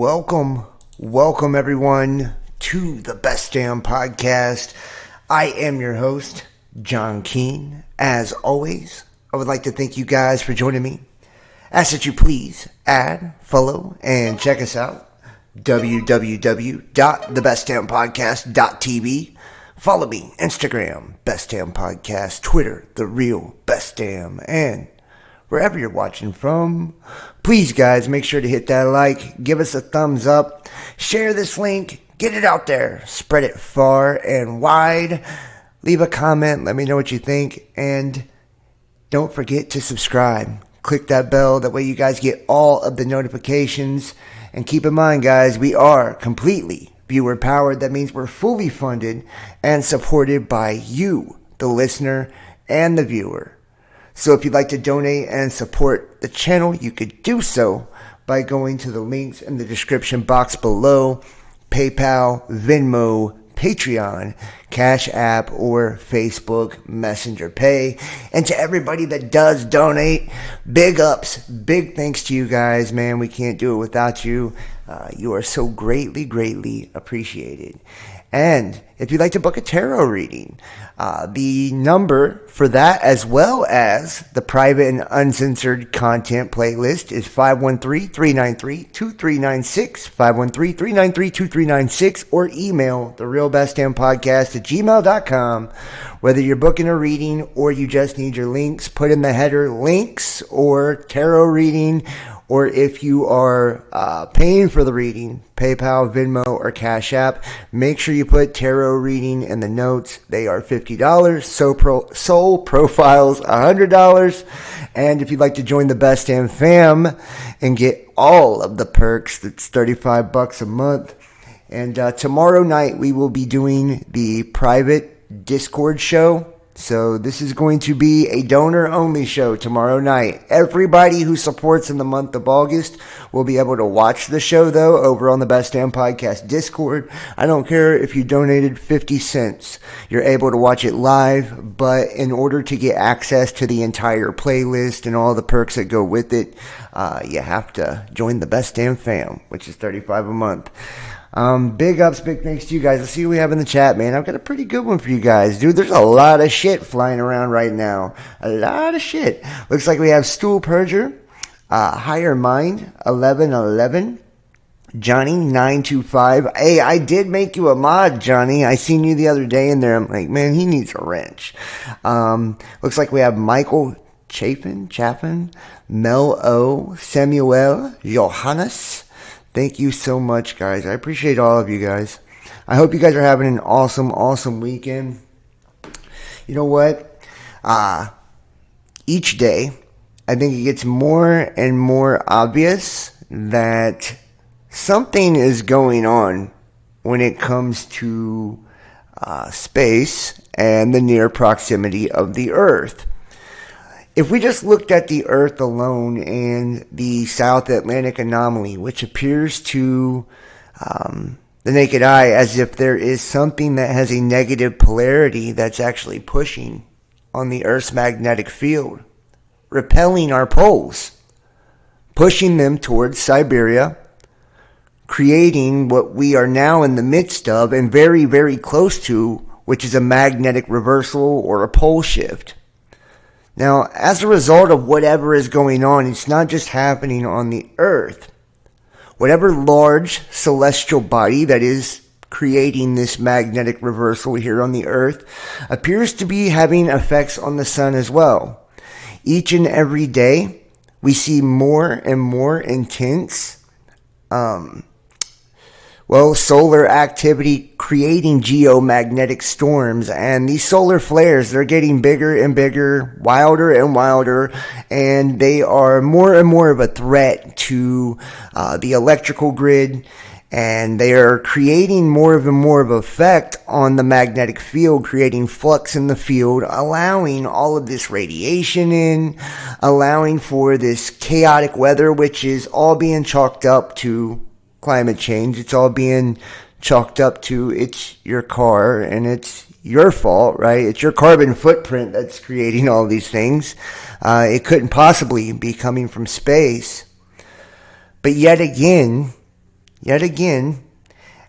Welcome everyone to the Best Damn Podcast. I am your host, John Keane. As always, I would like to thank you guys for joining me. Ask that you please add, follow, and check us out. www.thebestdampodcast.tv. Follow me, Instagram, Best Damn Podcast, Twitter, The Real Best Damn, and wherever you're watching from, please guys, make sure to hit that like, give us a thumbs up, share this link, get it out there, spread it far and wide, leave a comment, let me know what you think, and don't forget to subscribe. Click that bell, that way you guys get all of the notifications, and keep in mind guys, we are completely viewer powered. That means we're fully funded and supported by you, the listener and the viewer. So if you'd like to donate and support the channel, you could do so by going to the links in the description box below. PayPal, Venmo, Patreon, Cash App, or Facebook Messenger Pay. And to everybody that does donate, big ups, big thanks to you guys, man. We can't do it without you. You are so greatly appreciated. And if you'd like to book a tarot reading, the number for that, as well as the private and uncensored content playlist, is 513-393-2396, 513-393-2396, or email therealbestdampodcast@gmail.com. Whether you're booking a reading or you just need your links, put in the header links or tarot reading. Or if you are paying for the reading, PayPal, Venmo, or Cash App, make sure you put tarot reading in the notes. They are $50. Soul profiles, $100. And if you'd like to join the Best Damn Fam and get all of the perks, that's $35 a month. And tomorrow night we will be doing the private Discord show. So this is going to be a donor-only show tomorrow night. Everybody who supports in the month of August will be able to watch the show, though, over on the Best Damn Podcast Discord. I don't care if you donated 50 cents. You're able to watch it live, but in order to get access to the entire playlist and all the perks that go with it, you have to join the Best Damn Fam, which is $35 a month. Big ups, big thanks to you guys. Let's see what we have in the chat, man. I've got a pretty good one for you guys. Dude, there's a lot of shit flying around right now. A lot of shit. Looks like we have Stool Purger, Higher Mind, 1111, Johnny, 925. Hey, I did make you a mod, Johnny. I seen you the other day in there. I'm like, man, he needs a wrench. Looks like we have Michael Chaffin, Mel O, Samuel, Johannes. Thank you so much, guys. I appreciate all of you guys. I hope you guys are having an awesome weekend. You know what? Each day, I think it gets more and more obvious that something is going on when it comes to space and the near proximity of the Earth. If we just looked at the Earth alone and the South Atlantic anomaly, which appears to the naked eye as if there is something that has a negative polarity that's actually pushing on the Earth's magnetic field, repelling our poles, pushing them towards Siberia, creating what we are now in the midst of and very close to, which is a magnetic reversal or a pole shift. Now, as a result of whatever is going on, it's not just happening on the Earth. Whatever large celestial body that is creating this magnetic reversal here on the Earth appears to be having effects on the sun as well. Each and every day, we see more and more intense solar activity creating geomagnetic storms, and these solar flares, they're getting bigger and bigger, wilder and wilder, and they are more and more of a threat to the electrical grid, and they are creating more of effect on the magnetic field, creating flux in the field, allowing all of this radiation in, allowing for this chaotic weather, which is all being chalked up to climate change. It's all being chalked up to it's your car and it's your fault, right? It's your carbon footprint that's creating all these things. It couldn't possibly be coming from space. But yet again, yet again,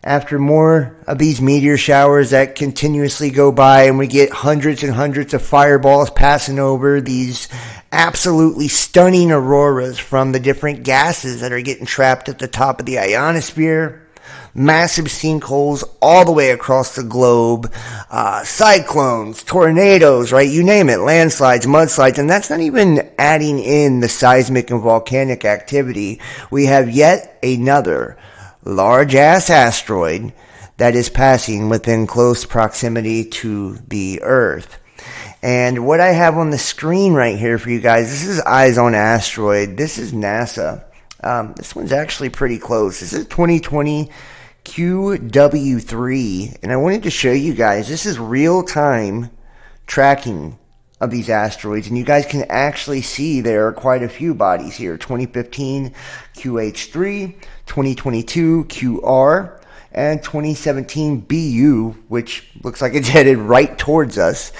after more of these meteor showers that continuously go by and we get hundreds and hundreds of fireballs passing over, these absolutely stunning auroras from the different gases that are getting trapped at the top of the ionosphere, massive sinkholes all the way across the globe, cyclones, tornadoes, right? You name it, landslides, mudslides, and that's not even adding in the seismic and volcanic activity. We have yet another large-ass asteroid that is passing within close proximity to the Earth. And what I have on the screen right here for you guys, this is Eyes on Asteroid. This is NASA. This one's actually pretty close. This is 2020 QW3. And I wanted to show you guys, this is real-time tracking of these asteroids, and you guys can actually see there are quite a few bodies here. 2015 QH3, 2022 QR, and 2017 BU, which looks like it's headed right towards us.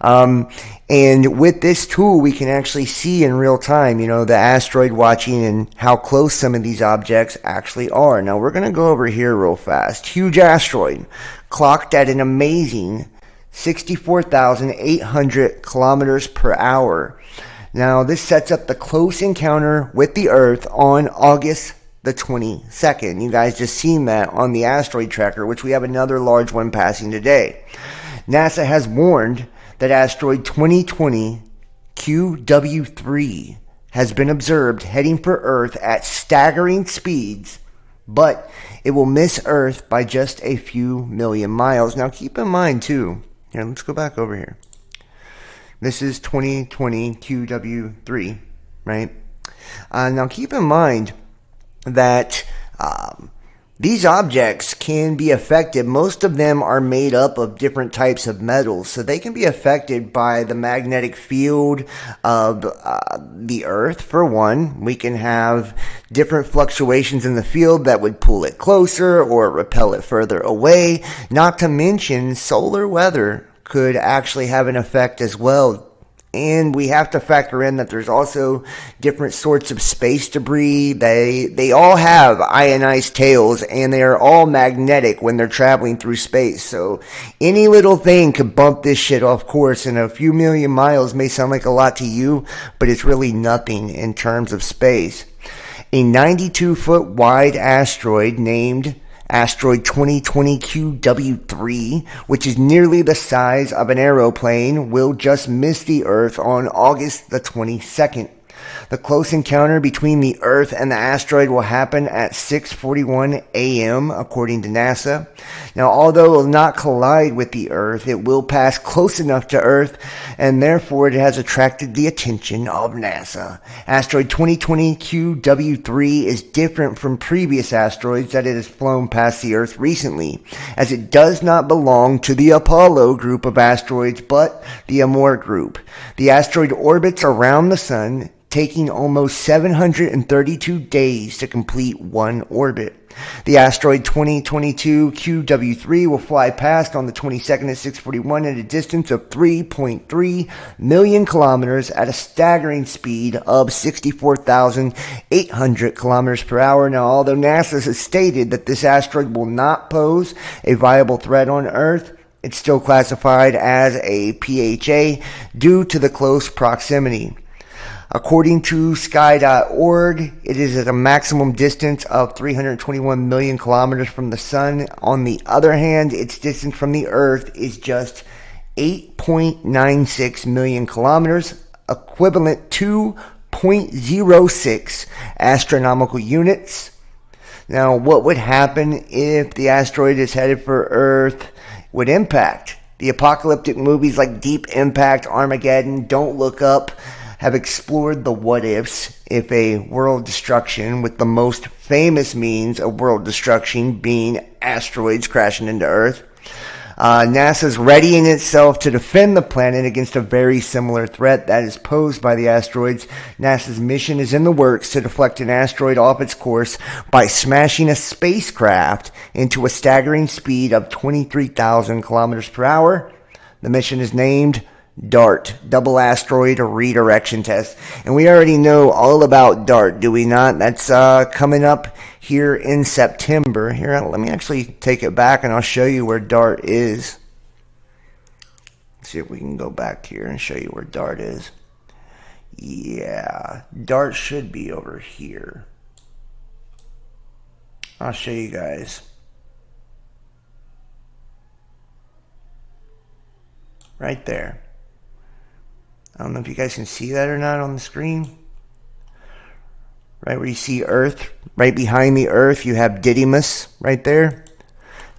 And with this tool, we can actually see in real time, you know, the asteroid watching and how close some of these objects actually are. Now, we're going to go over here real fast. Huge asteroid, clocked at an amazing 64,800 kilometers per hour. Now, this sets up the close encounter with the Earth on August the 22nd. You guys just seen that on the asteroid tracker, which we have another large one passing today. NASA has warned that asteroid 2020 QW3 has been observed heading for Earth at staggering speeds, but it will miss Earth by just a few million miles. Now, keep in mind, too, here, let's go back over here. This is 2020 QW3, right? Now, keep in mind that these objects can be affected. Most of them are made up of different types of metals, so they can be affected by the magnetic field of the Earth. For one, we can have different fluctuations in the field that would pull it closer or repel it further away. Not to mention, solar weather could actually have an effect as well. And we have to factor in that there's also different sorts of space debris. They all have ionized tails, and they are all magnetic when they're traveling through space. So any little thing could bump this shit off course, and a few million miles may sound like a lot to you, but it's really nothing in terms of space. A 92-foot wide asteroid named Asteroid 2020 QW3, which is nearly the size of an aeroplane, will just miss the Earth on August the 22nd. The close encounter between the Earth and the asteroid will happen at 6:41 a.m., according to NASA. Now, although it will not collide with the Earth, it will pass close enough to Earth, and therefore it has attracted the attention of NASA. Asteroid 2020 QW3 is different from previous asteroids that it has flown past the Earth recently, as it does not belong to the Apollo group of asteroids, but the Amor group. The asteroid orbits around the Sun, taking almost 732 days to complete one orbit. The asteroid 2022 QW3 will fly past on the 22nd at 6:41 at a distance of 3.3 million kilometers at a staggering speed of 64,800 kilometers per hour. Now, although NASA has stated that this asteroid will not pose a viable threat on Earth, it's still classified as a PHA due to the close proximity. According to sky.org, it is at a maximum distance of 321 million kilometers from the Sun. On the other hand, its distance from the Earth is just 8.96 million kilometers, equivalent to 0.06 astronomical units. Now, what would happen if the asteroid is headed for Earth? Would impact. The apocalyptic movies like Deep Impact, Armageddon, Don't Look Up have explored the what-ifs if a world destruction, with the most famous means of world destruction being asteroids crashing into Earth. NASA's readying itself to defend the planet against a very similar threat that is posed by the asteroids. NASA's mission is in the works to deflect an asteroid off its course by smashing a spacecraft into a staggering speed of 23,000 kilometers per hour. The mission is named DART, Double Asteroid Redirection Test. And we already know all about DART, do we not? That's coming up here in September. Here, let me actually take it back and I'll show you where DART is. Let's see if we can go back here and show you where DART is. Yeah, DART should be over here. I'll show you guys. Right there. I don't know if you guys can see that or not on the screen. Right where you see Earth, right behind the Earth, you have Didymus right there.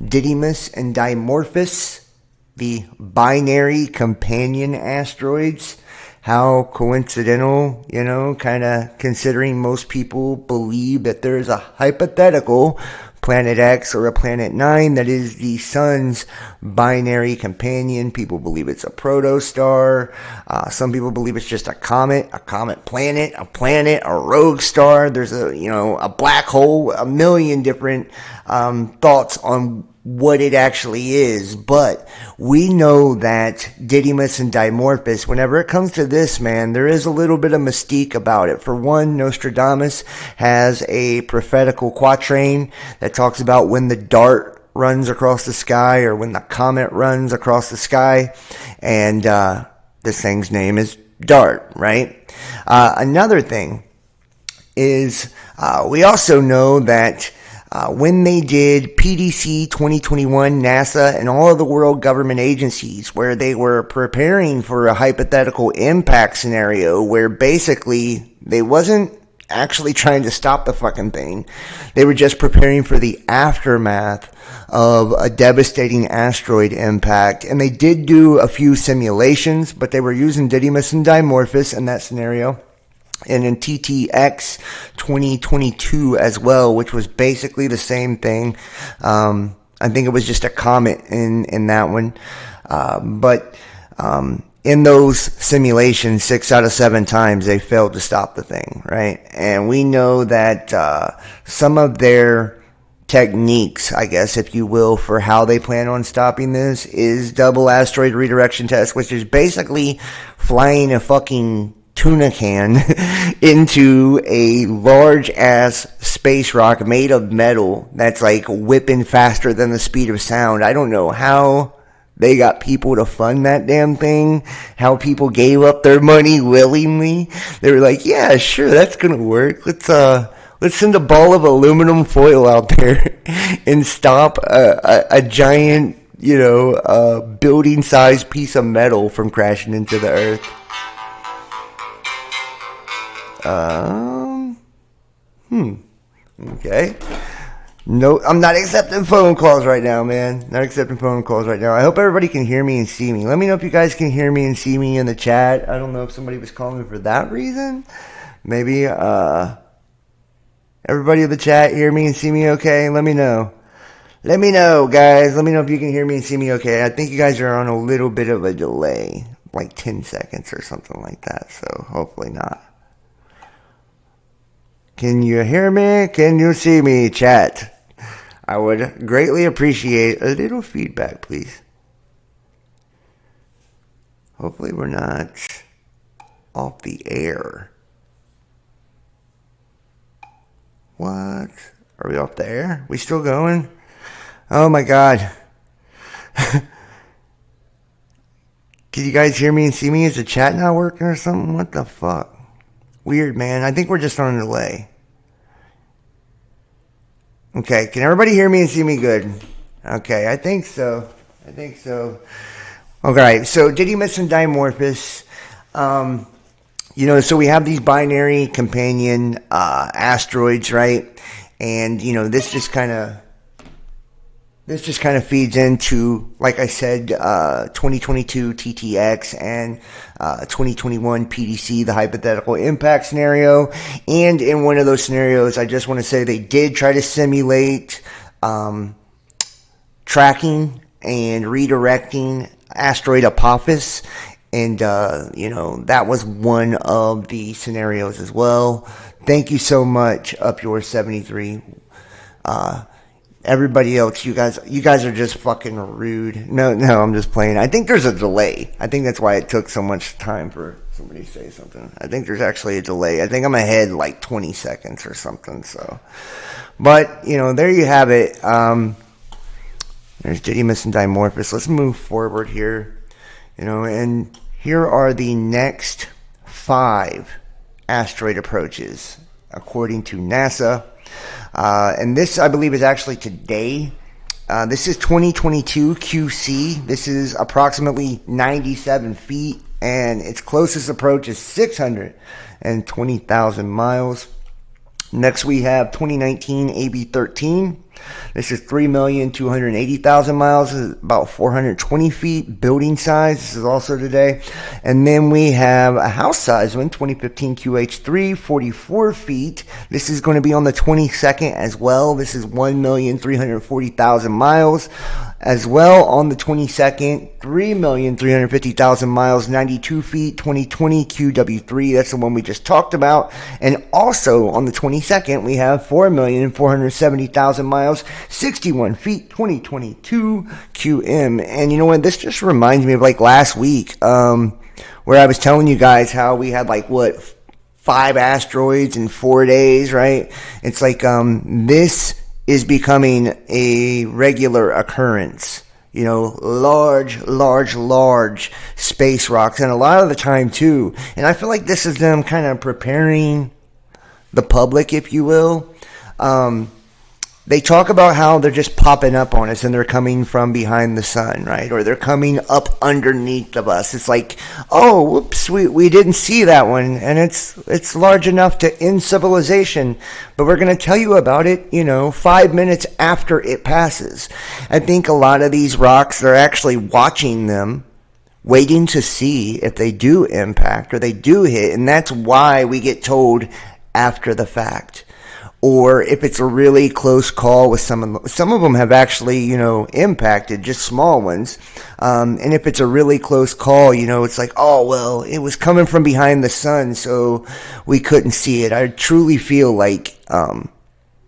Didymus and Dimorphos, the binary companion asteroids. How coincidental, you know, kind of considering most people believe that there is a hypothetical Planet X or a Planet 9 that is the Sun's binary companion. People believe it's a protostar. Some people believe it's just a comet planet, a rogue star. There's a black hole, a million different thoughts on what it actually is. But we know that Didymus and Dimorphos, whenever it comes to this, man, there is a little bit of mystique about it. For one, Nostradamus has a prophetical quatrain that talks about when the dart runs across the sky or when the comet runs across the sky. And this thing's name is DART, right? Another thing is we also know that when they did PDC 2021, NASA, and all of the world government agencies, where they were preparing for a hypothetical impact scenario where basically they wasn't actually trying to stop the fucking thing. They were just preparing for the aftermath of a devastating asteroid impact. And they did do a few simulations, but they were using Didymus and Dimorphos in that scenario. And in TTX 2022 as well, which was basically the same thing. I think it was just a comet in that one. But in those simulations, 6 out of 7 times, they failed to stop the thing, right? And we know that some of their techniques, I guess, if you will, for how they plan on stopping this is double asteroid redirection test, which is basically flying a fucking tuna can into a large ass space rock made of metal that's like whipping faster than the speed of sound. I don't know how they got people to fund that damn thing, how people gave up their money willingly. They were like, yeah, sure, that's gonna work. Let's send a ball of aluminum foil out there and stop a giant, building-sized piece of metal from crashing into the Earth. Okay. No, I'm not accepting phone calls right now, man. Not accepting phone calls right now. I hope everybody can hear me and see me. Let me know if you guys can hear me and see me in the chat. I don't know if somebody was calling me for that reason. Maybe, everybody in the chat hear me and see me okay? Let me know. Let me know, guys. Let me know if you can hear me and see me okay. I think you guys are on a little bit of a delay. Like 10 seconds or something like that. So, hopefully not. Can you hear me? Can you see me, chat? I would greatly appreciate a little feedback, please. Hopefully we're not off the air. What? Are we off the air? We still going? Oh my god. Can you guys hear me and see me? Is the chat not working or something? What the fuck? Weird, man. I think we're just on a delay. Okay, can everybody hear me and see me good? Okay, I think so. Okay, so Didymus and Dimorphos. So we have these binary companion asteroids, right? And this just kind of feeds into, like I said, 2022 TTX and 2021 PDC, the hypothetical impact scenario. And in one of those scenarios, I just want to say they did try to simulate tracking and redirecting asteroid Apophis. And, that was one of the scenarios as well. Thank you so much, UpYours73. Everybody else, you guys are just fucking rude. No, I'm just playing. I think there's a delay. I think that's why it took so much time for somebody say something. I think there's actually a delay. I think I'm ahead like 20 seconds or something. So, but there you have it. There's Didymus and Dimorphos. Let's move forward here. And here are the next 5 asteroid approaches according to NASA. And this, I believe, is actually today. This is 2022 QC. This is approximately 97 feet, and its closest approach is 620,000 miles. Next, we have 2019 AB13. This is 3,280,000 miles, about 420 feet building size. This is also today. And then we have a house size one, 2015 QH3, 44 feet. This is going to be on the 22nd as well. This is 1,340,000 miles. As well, on the 22nd, 3,350,000 miles, 92 feet, 2020 QW3. That's the one we just talked about. And also on the 22nd, we have 4,470,000 miles, 61 feet, 2022 QM. And you know what? This just reminds me of like last week, where I was telling you guys how we had 5 asteroids in 4 days, right? It's like, this is becoming a regular occurrence. Large space rocks, and a lot of the time too. And I feel like this is them kind of preparing the public, if you will. They talk about how they're just popping up on us and they're coming from behind the sun, right? Or they're coming up underneath of us. It's like, oh, whoops, we didn't see that one. And it's large enough to end civilization. But we're going to tell you about it, 5 minutes after it passes. I think a lot of these rocks, they're actually watching them, waiting to see if they do impact or they do hit. And that's why we get told after the fact. Or if it's a really close call with some of them have actually, impacted, just small ones. And if it's a really close call, it's like, oh, well, it was coming from behind the sun, so we couldn't see it. I truly feel like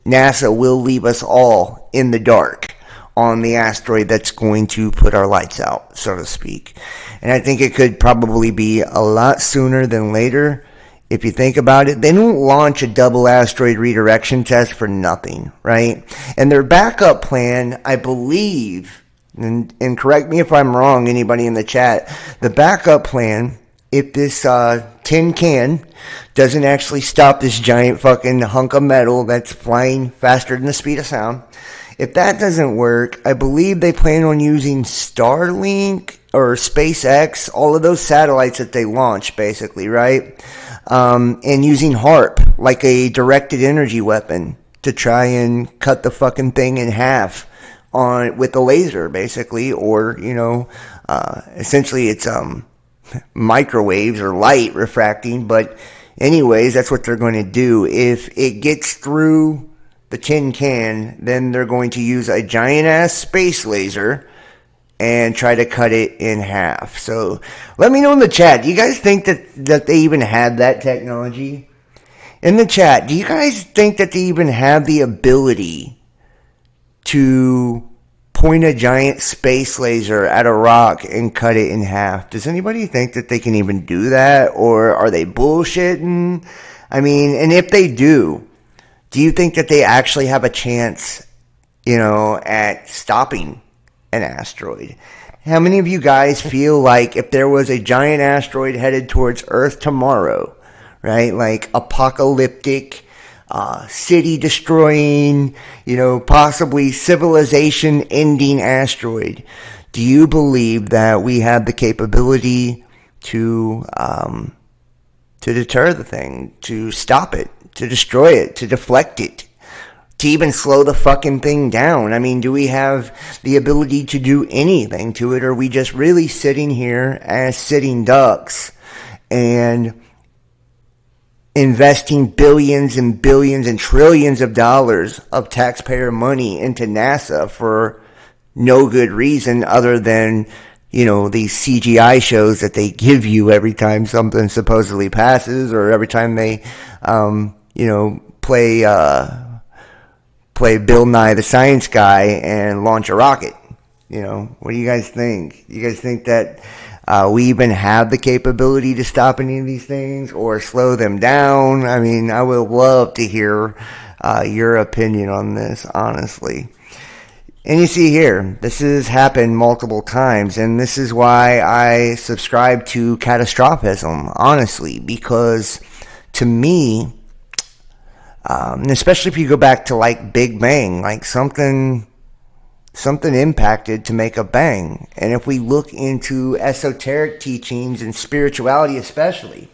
NASA will leave us all in the dark on the asteroid that's going to put our lights out, so to speak. And I think it could probably be a lot sooner than later. If you think about it, they don't launch a double asteroid redirection test for nothing, right? And their backup plan, I believe, and correct me if I'm wrong, anybody in the chat, the backup plan, if this tin can doesn't actually stop this giant fucking hunk of metal that's flying faster than the speed of sound, if that doesn't work, I believe they plan on using Starlink or SpaceX, all of those satellites that they launch, basically, right? And using HARP, like a directed energy weapon, to try and cut the fucking thing in half with a laser, basically, or, essentially it's microwaves or light refracting. But anyways, that's what they're going to do. If it gets through the tin can, then they're going to use a giant ass space laser and try to cut it in half. So let me know in the chat, do you guys think that they even have that technology? In the chat, do you guys think that they even have the ability to point a giant space laser at a rock and cut it in half? Does anybody think that they can even do that? Or are they bullshitting? I mean, and if they do you think that they actually have a chance, at stopping an asteroid? How many of you guys feel like if there was a giant asteroid headed towards Earth tomorrow, right, like apocalyptic, city destroying, possibly civilization ending asteroid, do you believe that we have the capability to deter the thing, to stop it, to destroy it, to deflect it, to even slow the fucking thing down? I mean, do we have the ability to do anything to it? Or are we just really sitting here as sitting ducks and investing billions and billions and trillions of dollars of taxpayer money into NASA for no good reason other than, these CGI shows that they give you every time something supposedly passes, or every time they, play Bill Nye the Science Guy and launch a rocket? What do you guys think? You guys think that we even have the capability to stop any of these things or slow them down. I mean, I would love to hear your opinion on this, honestly. And you see here, this has happened multiple times, and this is why I subscribe to catastrophism, honestly, because to me, and especially if you go back to like Big Bang, like something impacted to make a bang. And if we look into esoteric teachings and spirituality especially,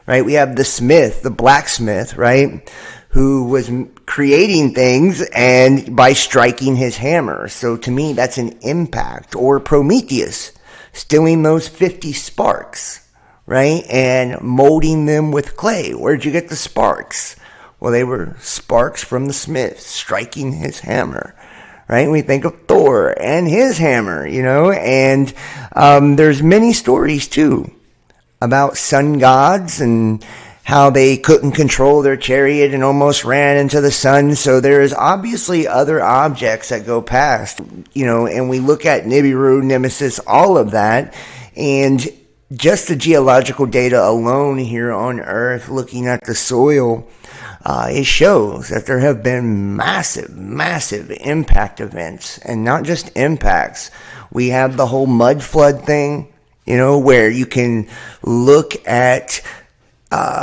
right, we have the blacksmith, right, who was creating things and by striking his hammer. So to me, that's an impact. Or Prometheus stealing those 50 sparks, right, and molding them with clay. Where'd you get the sparks? Well, they were sparks from the smith striking his hammer, right? We think of Thor and his hammer, and there's many stories too about sun gods and how they couldn't control their chariot and almost ran into the sun. So there's obviously other objects that go past, and we look at Nibiru, Nemesis, all of that, and just the geological data alone here on Earth, looking at the soil, it shows that there have been massive impact events, and not just impacts. We have the whole mud flood thing, where you can look at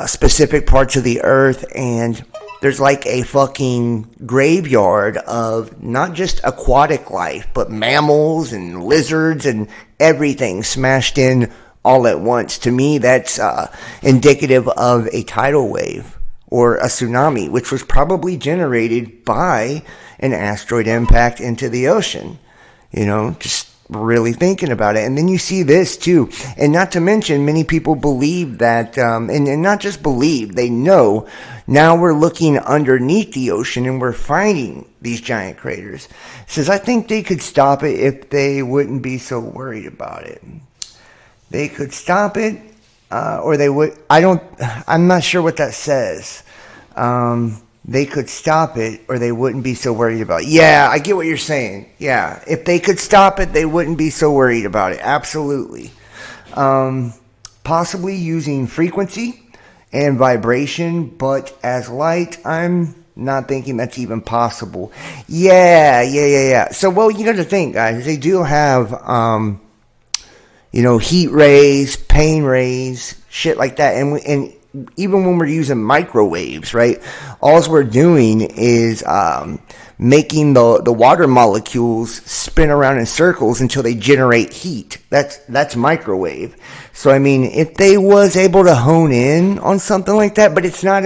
specific parts of the earth and there's like a fucking graveyard of not just aquatic life, but mammals and lizards and everything smashed in all at once. To me, that's indicative of a tidal wave or a tsunami, which was probably generated by an asteroid impact into the ocean. Just really thinking about it. And then you see this too. And not to mention, many people believe that, and not just believe, they know, now we're looking underneath the ocean and we're finding these giant craters. It says, I think they could stop it if they wouldn't be so worried about it. They could stop it, or they would, I'm not sure what that says. They could stop it or they wouldn't be so worried about it. Yeah, I get what you're saying. Yeah, if they could stop it, they wouldn't be so worried about it. Absolutely. Possibly using frequency and vibration, but as light, I'm not thinking that's even possible. Yeah. So, well, you got to think, guys, they do have, heat rays, pain rays, shit like that. And even when we're using microwaves, right, all we're doing is making the water molecules spin around in circles until they generate heat. That's microwave. So I mean, if they was able to hone in on something like that, but it's not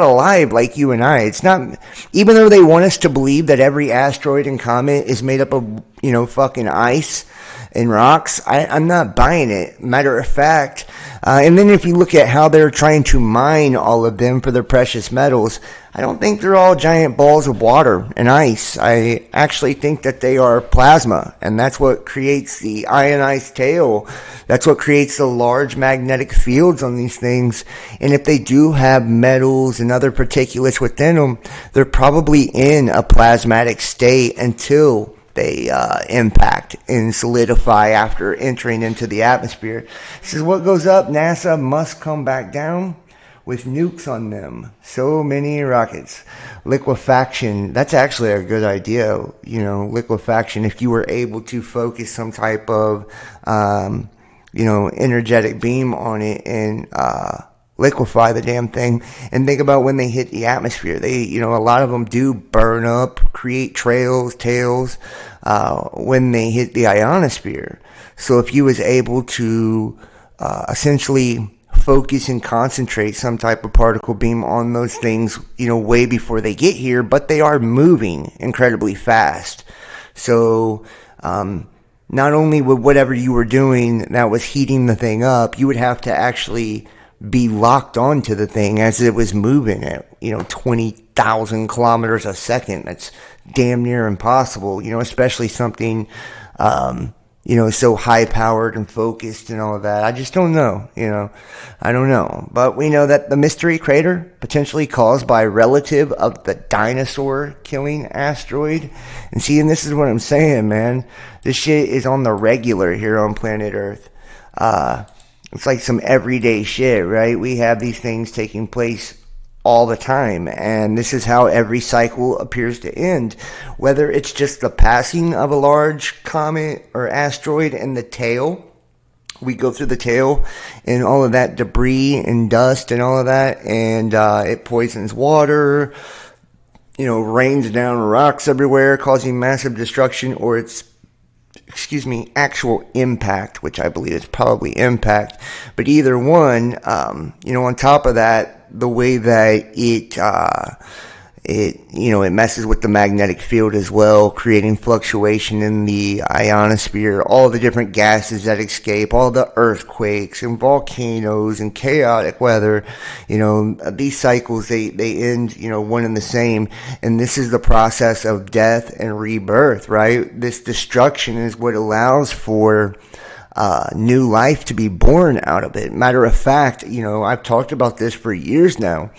alive like you and I. It's not, even though they want us to believe that every asteroid and comet is made up of fucking ice and rocks, I'm not buying it. Matter of fact, and then if you look at how they're trying to mine all of them for their precious metals, I don't think they're all giant balls of water and ice. I actually think that they are plasma, and that's what creates the ionized tail. That's what creates the large magnetic fields on these things. And if they do have metals and other particulates within them, they're probably in a plasmatic state until they impact and solidify after entering into the atmosphere. This is what goes up. NASA must come back down with nukes on them. So many rockets. Liquefaction. That's actually a good idea. Liquefaction. If you were able to focus some type of, energetic beam on it and liquefy the damn thing, and think about when they hit the atmosphere. They, a lot of them do burn up, create tails, when they hit the ionosphere. So if you was able to essentially focus and concentrate some type of particle beam on those things, way before they get here, but they are moving incredibly fast. So not only would whatever you were doing that was heating the thing up, you would have to actually be locked onto the thing as it was moving at 20,000 kilometers a second. That's damn near impossible, especially something so high powered and focused and all of that. I just don't know, I don't know. But we know that the mystery crater, potentially caused by a relative of the dinosaur killing asteroid. And this is what I'm saying, man. This shit is on the regular here on planet Earth. It's like some everyday shit, right? We have these things taking place all the time, and this is how every cycle appears to end. Whether it's just the passing of a large comet or asteroid and the tail, we go through the tail and all of that debris and dust and all of that, and it poisons water, rains down rocks everywhere, causing massive destruction, or it's actual impact, which I believe is probably impact. But either one, on top of that, the way that it messes with the magnetic field as well, creating fluctuation in the ionosphere, all the different gases that escape, all the earthquakes and volcanoes and chaotic weather. These cycles, they end, one and the same. And this is the process of death and rebirth, right? This destruction is what allows for new life to be born out of it. Matter of fact, I've talked about this for years now,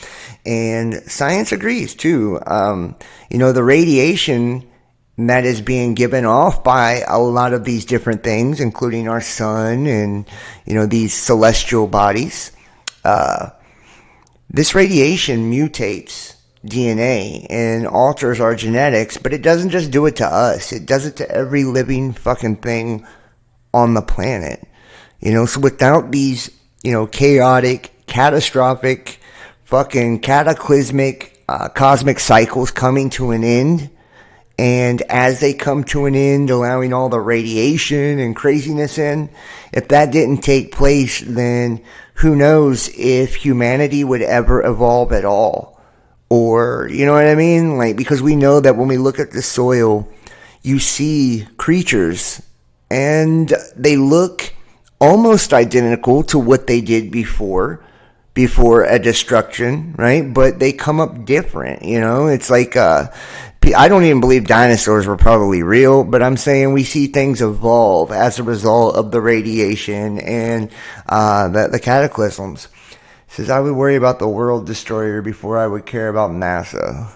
and science agrees too. The radiation that is being given off by a lot of these different things, including our sun and, these celestial bodies, this radiation mutates DNA and alters our genetics, but it doesn't just do it to us. It does it to every living fucking thing on the planet. So without these, chaotic, catastrophic, fucking cataclysmic, cosmic cycles coming to an end, and as they come to an end, allowing all the radiation and craziness in, if that didn't take place, then who knows if humanity would ever evolve at all. Or, you know what I mean? Because we know that when we look at the soil, you see creatures, and they look almost identical to what they did before a destruction, right? But they come up different, It's like, I don't even believe dinosaurs were probably real, but I'm saying we see things evolve as a result of the radiation and the cataclysms. It says, I would worry about the world destroyer before I would care about NASA.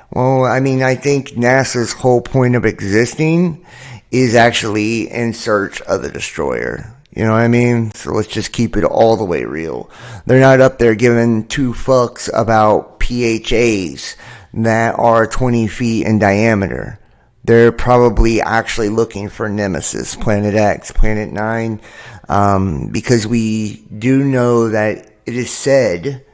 Well, I think NASA's whole point of existing is actually in search of the destroyer. You know what I mean? So let's just keep it all the way real. They're not up there giving two fucks about PHAs that are 20 feet in diameter. They're probably actually looking for Nemesis, Planet X, Planet 9, because we do know that it is said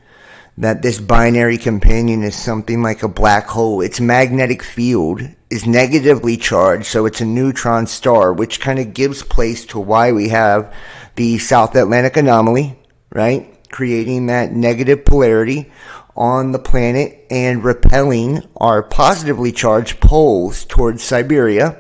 that this binary companion is something like a black hole. Its magnetic field is negatively charged, so it's a neutron star, which kind of gives place to why we have the South Atlantic anomaly, right? Creating that negative polarity on the planet and repelling our positively charged poles towards Siberia.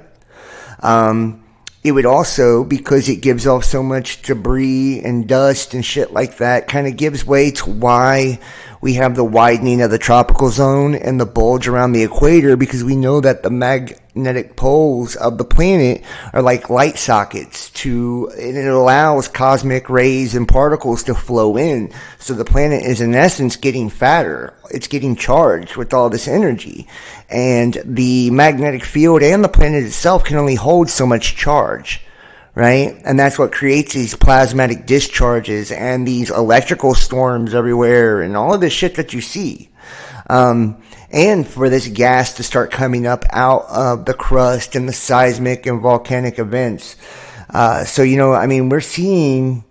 It would also, because it gives off so much debris and dust and shit like that, kind of gives way to why we have the widening of the tropical zone and the bulge around the equator, because we know that the magnetic poles of the planet are like light sockets and it allows cosmic rays and particles to flow in. So the planet is in essence getting fatter. It's getting charged with all this energy. And the magnetic field and the planet itself can only hold so much charge, right? And that's what creates these plasmatic discharges and these electrical storms everywhere and all of this shit that you see. And for this gas to start coming up out of the crust and the seismic and volcanic events. So, we're seeing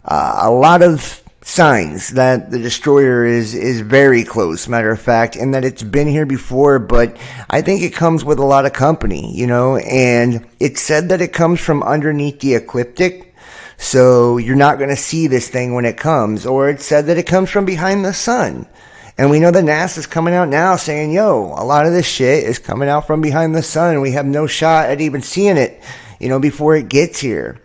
a lot of signs that the destroyer is very close, matter of fact, and that it's been here before, but I think it comes with a lot of company, and it's said that it comes from underneath the ecliptic, so you're not going to see this thing when it comes, or it's said that it comes from behind the sun. And we know that NASA's coming out now saying, a lot of this shit is coming out from behind the sun. We have no shot at even seeing it, before it gets here.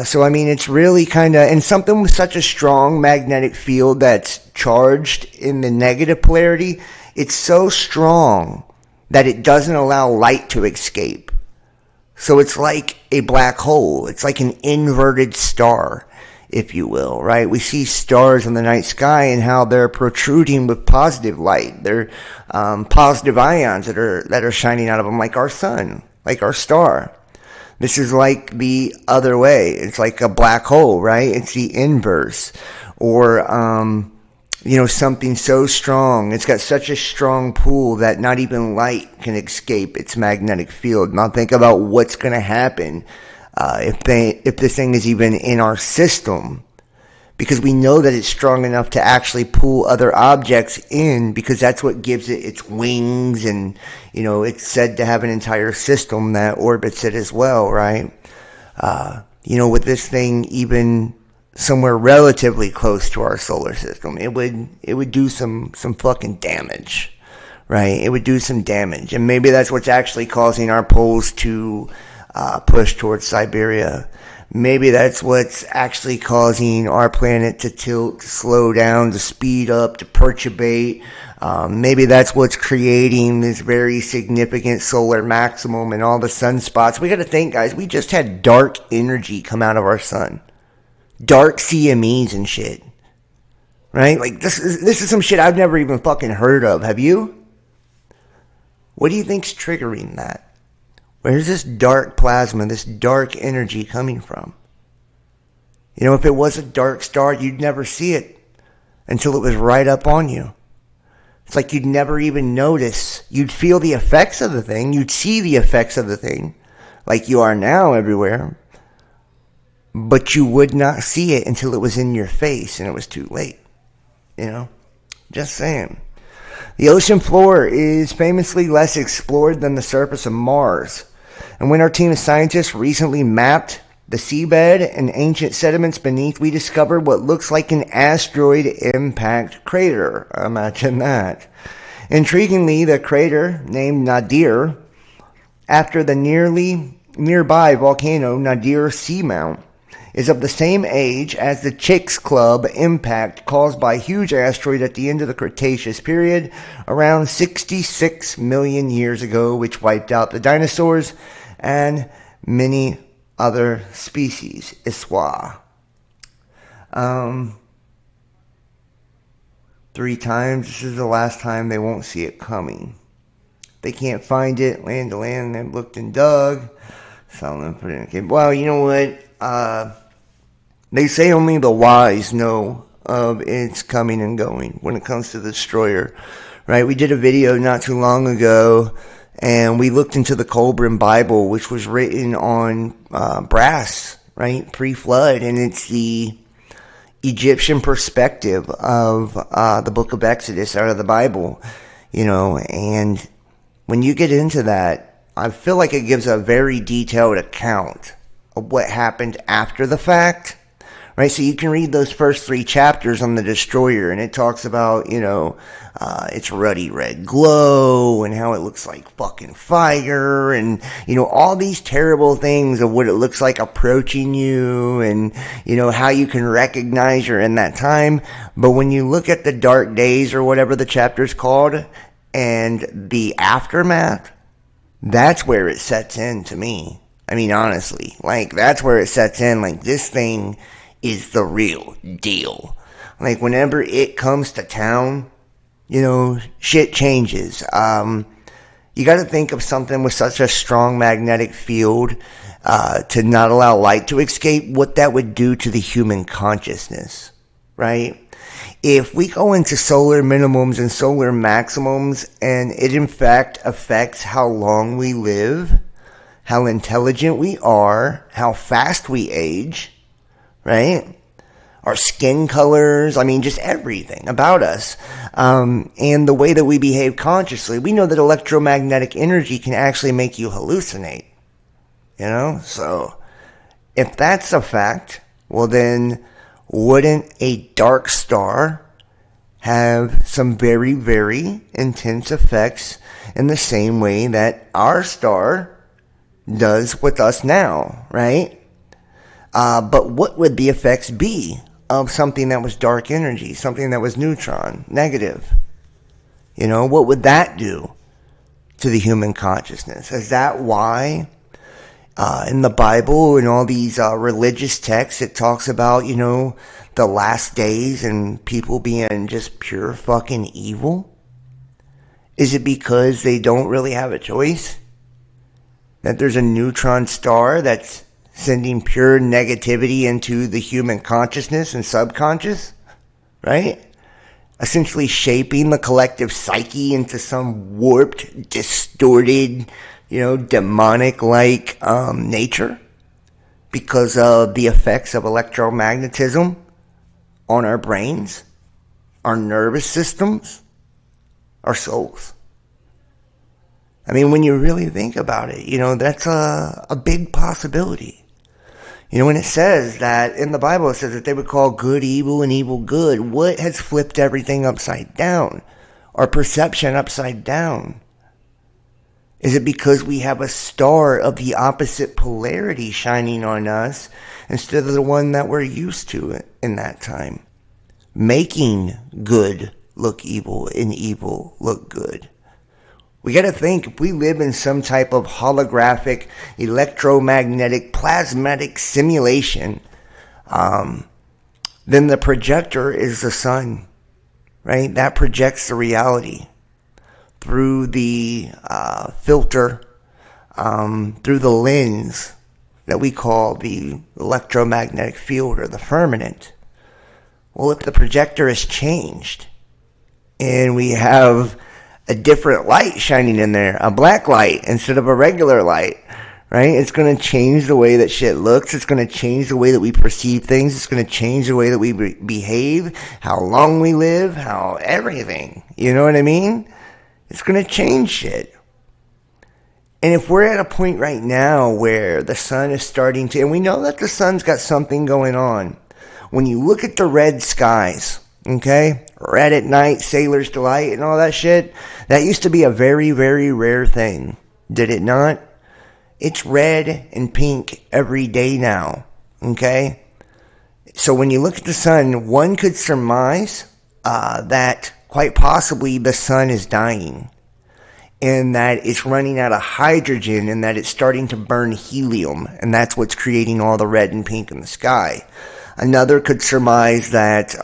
So it's really kind of, and something with such a strong magnetic field that's charged in the negative polarity, it's so strong that it doesn't allow light to escape. So it's like a black hole. It's like an inverted star, if you will, right? We see stars in the night sky and how they're protruding with positive light. They're positive ions that are shining out of them, like our sun, like our star. This is like the other way. It's like a black hole, right? It's the inverse. Or, something so strong. It's got such a strong pull that not even light can escape its magnetic field. Now think about what's going to happen if this thing is even in our system. Because we know that it's strong enough to actually pull other objects in, because that's what gives it its wings, and it's said to have an entire system that orbits it as well, right? With this thing even somewhere relatively close to our solar system, it would do some fucking damage, right? It would do some damage, and maybe that's what's actually causing our poles to push towards Siberia. Maybe that's what's actually causing our planet to tilt, to slow down, to speed up, to perturbate. Maybe that's what's creating this very significant solar maximum and all the sunspots. We got to think, guys, we just had dark energy come out of our sun. Dark CMEs and shit. Right? Like, this is some shit I've never even fucking heard of. Have you? What do you think's triggering that? Where's this dark plasma, this dark energy coming from? If it was a dark star, you'd never see it until it was right up on you. It's like you'd never even notice. You'd feel the effects of the thing. You'd see the effects of the thing, like you are now everywhere. But you would not see it until it was in your face and it was too late. Just saying. The ocean floor is famously less explored than the surface of Mars. And when our team of scientists recently mapped the seabed and ancient sediments beneath, we discovered what looks like an asteroid impact crater. Imagine that. Intriguingly, the crater, named Nadir, after the nearby volcano Nadir Seamount, is of the same age as the Chicks Club impact caused by a huge asteroid at the end of the Cretaceous period around 66 million years ago, which wiped out the dinosaurs and many other species. Iswa. 3 times. This is the last time they won't see it coming. They can't find it. Land to land. They've looked and dug. So them put it in a cave. Well, you know what? They say only the wise know of its coming and going when it comes to the destroyer, right? We did a video not too long ago, and we looked into the Colburn Bible, which was written on brass, right, pre-flood, and it's the Egyptian perspective of the book of Exodus out of the Bible, and when you get into that, I feel like it gives a very detailed account of what happened after the fact. Right, so you can read those first 3 chapters on the destroyer, and it talks about, its ruddy red glow, and how it looks like fucking fire, and, all these terrible things of what it looks like approaching you, and, how you can recognize you're in that time. But when you look at the dark days, or whatever the chapter's called, and the aftermath, that's where it sets in to me. I mean, honestly, like, that's where it sets in. Like, this thing is the real deal. Like, whenever it comes to town, shit changes. You got to think of something with such a strong magnetic field to not allow light to escape, what that would do to the human consciousness, right? If we go into solar minimums and solar maximums, and it in fact affects how long we live, how intelligent we are, how fast we age, right? Our skin colors, I mean, just everything about us. And the way that we behave consciously. We know that electromagnetic energy can actually make you hallucinate. So if that's a fact, well then, wouldn't a dark star have some very, very intense effects in the same way that our star does with us now, right? But what would the effects be of something that was dark energy, something that was neutron, negative? What would that do to the human consciousness? Is that why in the Bible and all these religious texts it talks about, the last days and people being just pure fucking evil? Is it because they don't really have a choice? that there's a neutron star that's sending pure negativity into the human consciousness and subconscious, right? Essentially shaping the collective psyche into some warped, distorted, demonic-like nature because of the effects of electromagnetism on our brains, our nervous systems, our souls. I mean, when you really think about it, that's a big possibility. When it says that in the Bible, it says that they would call good evil and evil good. What has flipped everything upside down? Our perception upside down? Is it because we have a star of the opposite polarity shining on us instead of the one that we're used to in that time? Making good look evil and evil look good. We got to think, if we live in some type of holographic, electromagnetic, plasmatic simulation, then the projector is the sun, right? That projects the reality through the filter, through the lens that we call the electromagnetic field or the firmament. Well, if the projector is changed and we have a different light shining in there, a black light instead of a regular light, right? It's going to change the way that shit looks. It's going to change the way that we perceive things. It's going to change the way that we behave, how long we live, how everything. You know what I mean? It's going to change shit. And if we're at a point right now where the sun is starting to, and we know that the sun's got something going on. When you look at the red skies, okay, red at night, sailor's delight, and all that shit, that used to be a very, very rare thing. Did it not? It's red and pink every day now, okay? So when you look at the sun, one could surmise that quite possibly the sun is dying, and that it's running out of hydrogen, and that it's starting to burn helium, and that's what's creating all the red and pink in the sky. Another could surmise that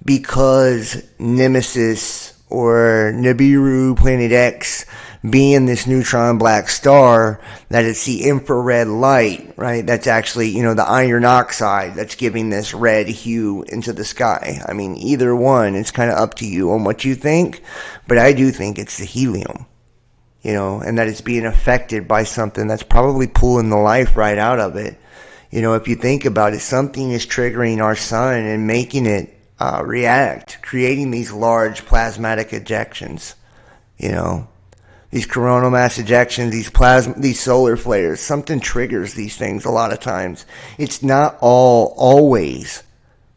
because Nemesis or Nibiru, Planet X, being this neutron black star, that it's the infrared light, right? That's actually, the iron oxide that's giving this red hue into the sky. I mean, either one, it's kind of up to you on what you think, but I do think it's the helium, and that it's being affected by something that's probably pulling the life right out of it. If you think about it, something is triggering our sun and making it react, creating these large plasmatic ejections, these coronal mass ejections, these solar flares. Something triggers these things a lot of times. It's not always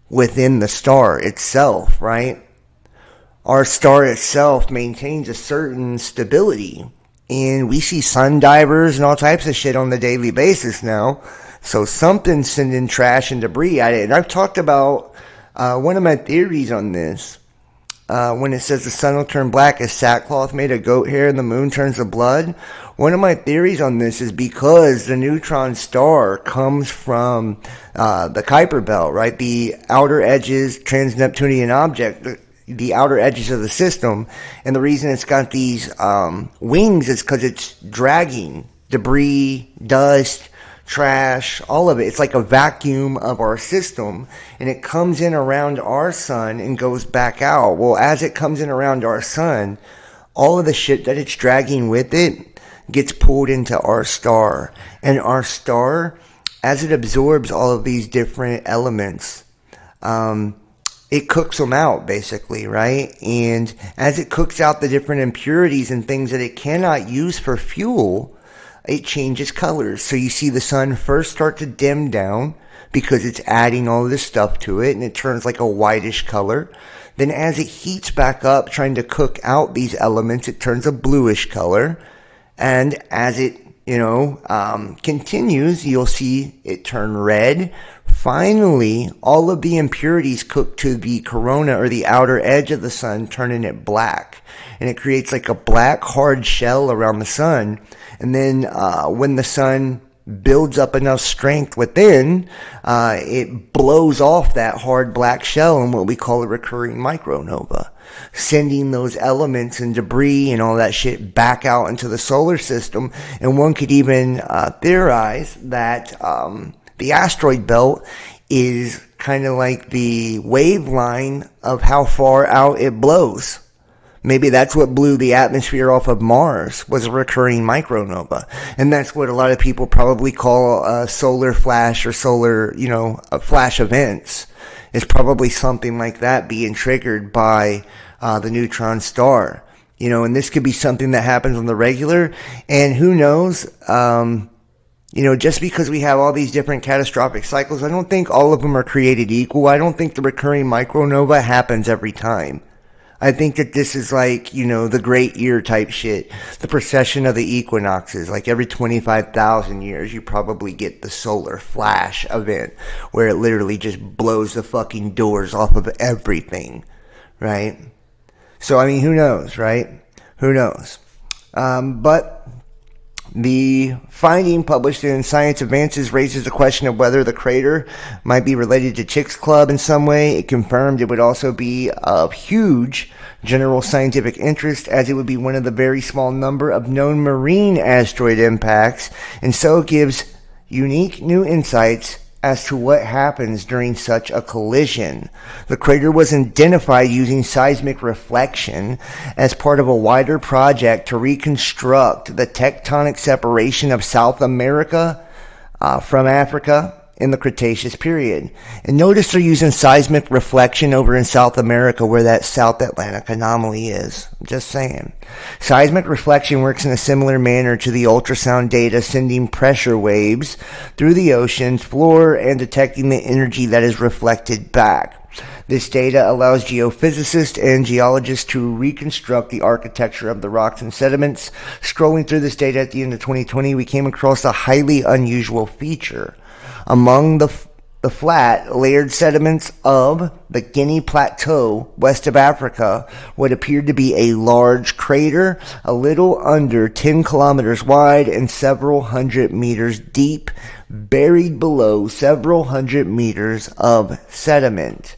within the star itself, right? Our star itself maintains a certain stability, and we see sun divers and all types of shit on the daily basis now. So something's sending trash and debris at it. And I've talked about one of my theories on this. When it says the sun will turn black as sackcloth made of goat hair and the moon turns to blood. One of my theories on this is because the neutron star comes from the Kuiper belt, right? The outer edges, trans-Neptunian object, the outer edges of the system. And the reason it's got these wings is because it's dragging debris, dust, trash, all of it. It's like a vacuum of our system, and it comes in around our sun and goes back out. Well, as it comes in around our sun, all of the shit that it's dragging with it gets pulled into our star. And our star, as it absorbs all of these different elements, it cooks them out, basically, right? And as it cooks out the different impurities and things that it cannot use for fuel, it changes colors. So you see the sun first start to dim down because it's adding all this stuff to it, and it turns like a whitish color. Then as it heats back up, trying to cook out these elements, it turns a bluish color. And as it, continues, you'll see it turn red. Finally, all of the impurities cook to the corona or the outer edge of the sun, turning it black. And it creates like a black hard shell around the sun. And then when the sun builds up enough strength within, it blows off that hard black shell in what we call a recurring micronova, sending those elements and debris and all that shit back out into the solar system. And one could even theorize that the asteroid belt is kind of like the waveline of how far out it blows. Maybe that's what blew the atmosphere off of Mars, was a recurring micronova. And that's what a lot of people probably call a solar flash or solar, flash events. It's probably something like that being triggered by the neutron star. And this could be something that happens on the regular. And who knows, just because we have all these different catastrophic cycles, I don't think all of them are created equal. I don't think the recurring micronova happens every time. I think that this is like, the great year type shit. The precession of the equinoxes. Like every 25,000 years, you probably get the solar flash event where it literally just blows the fucking doors off of everything, right? So, who knows, right? Who knows? But the finding published in Science Advances raises the question of whether the crater might be related to Chicks Club in some way. It confirmed it would also be of huge general scientific interest, as it would be one of the very small number of known marine asteroid impacts, and so it gives unique new insights as to what happens during such a collision. The crater was identified using seismic reflection as part of a wider project to reconstruct the tectonic separation of South America from Africa in the Cretaceous period. And notice they're using seismic reflection over in South America where that South Atlantic anomaly is. I'm just saying. Seismic reflection works in a similar manner to the ultrasound data, sending pressure waves through the ocean's floor and detecting the energy that is reflected back. This data allows geophysicists and geologists to reconstruct the architecture of the rocks and sediments. Scrolling through this data at the end of 2020, we came across a highly unusual feature. Among the flat, layered sediments of the Guinea Plateau, west of Africa, what appeared to be a large crater, a little under 10 kilometers wide and several hundred meters deep, buried below several hundred meters of sediment.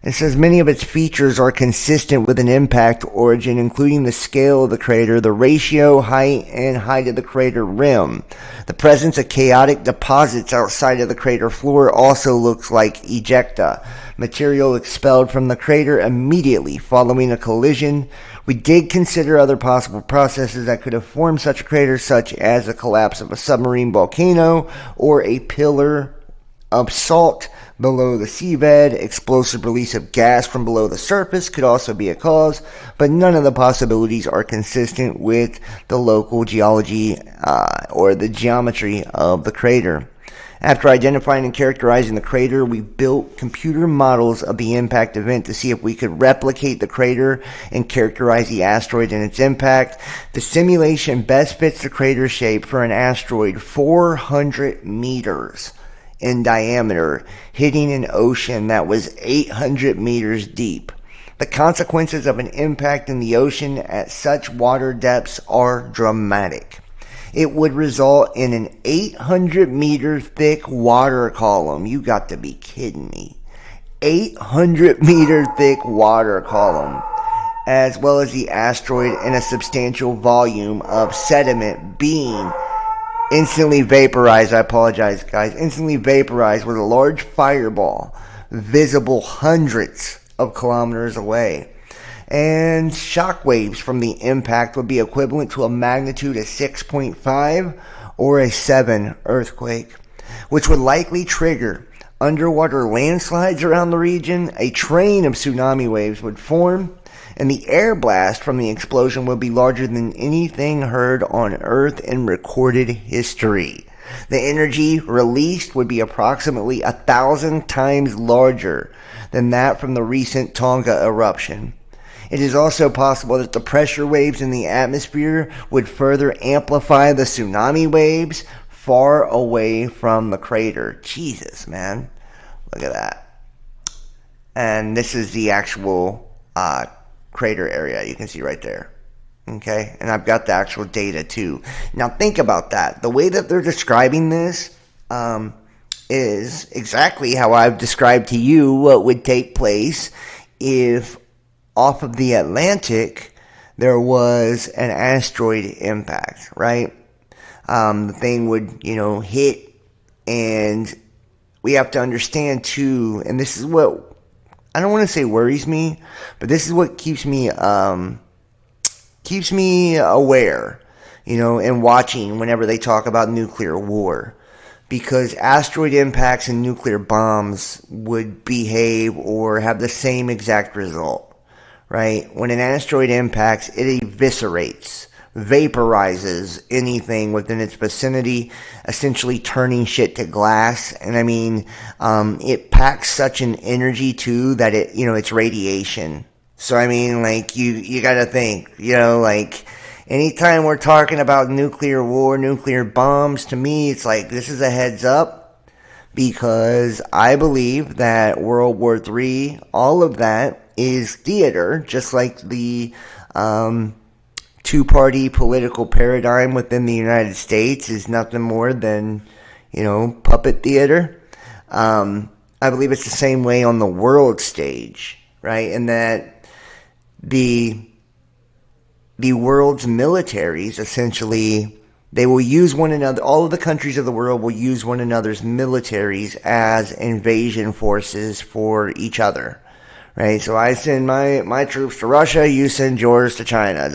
It says many of its features are consistent with an impact origin, including the scale of the crater, the ratio, height, and height of the crater rim. The presence of chaotic deposits outside of the crater floor also looks like ejecta, material expelled from the crater immediately following a collision. We did consider other possible processes that could have formed such a crater, such as the collapse of a submarine volcano or a pillar of salt below the seabed. Explosive release of gas from below the surface could also be a cause, but none of the possibilities are consistent with the local geology or the geometry of the crater. After identifying and characterizing the crater, we built computer models of the impact event to see if we could replicate the crater and characterize the asteroid and its impact. The simulation best fits the crater shape for an asteroid 400 meters in diameter, hitting an ocean that was 800 meters deep. The consequences of an impact in the ocean at such water depths are dramatic. It would result in an 800 meter thick water column. You got to be kidding me. 800 meter thick water column, as well as the asteroid and a substantial volume of sediment being instantly vaporized. I apologize, guys. Instantly vaporized with a large fireball visible hundreds of kilometers away. And shock waves from the impact would be equivalent to a magnitude of 6.5 or a 7 earthquake, which would likely trigger underwater landslides around the region. A train of tsunami waves would form, and the air blast from the explosion would be larger than anything heard on Earth in recorded history. The energy released would be approximately 1,000 times larger than that from the recent Tonga eruption. It is also possible that the pressure waves in the atmosphere would further amplify the tsunami waves far away from the crater. Jesus, man. Look at that. And this is the actual crater area you can see right there. Okay, and I've got the actual data too. Now think about that. The way that they're describing this is exactly how I've described to you what would take place if off of the Atlantic there was an asteroid impact, right? The thing would, hit, and we have to understand too, and this is what, I don't want to say worries me, but this is what keeps me aware, and watching whenever they talk about nuclear war. Because asteroid impacts and nuclear bombs would behave or have the same exact result, right? When an asteroid impacts, it eviscerates, vaporizes anything within its vicinity, essentially turning shit to glass. And I mean, it packs such an energy too that it's radiation. So I mean, like, you gotta think, like, anytime we're talking about nuclear war, nuclear bombs, to me, it's like, this is a heads up, because I believe that World War III, all of that is theater, just like the two-party political paradigm within the United States is nothing more than, puppet theater. I believe it's the same way on the world stage, right? And that the world's militaries, essentially, they will use one another. All of the countries of the world will use one another's militaries as invasion forces for each other, right? So I send my troops to Russia, you send yours to China,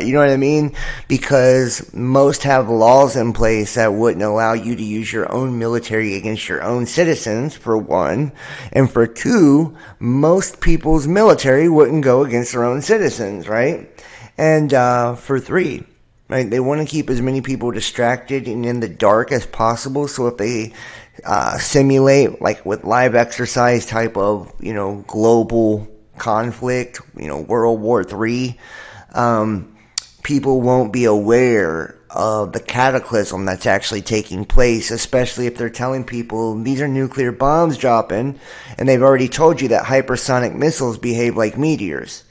You know what I mean? Because most have laws in place that wouldn't allow you to use your own military against your own citizens, for one. And for two, most people's military wouldn't go against their own citizens, right? And for three, right, they want to keep as many people distracted and in the dark as possible. So if they simulate, like with live exercise type of, global conflict, World War III, people won't be aware of the cataclysm that's actually taking place, especially if they're telling people these are nuclear bombs dropping, and they've already told you that hypersonic missiles behave like meteors.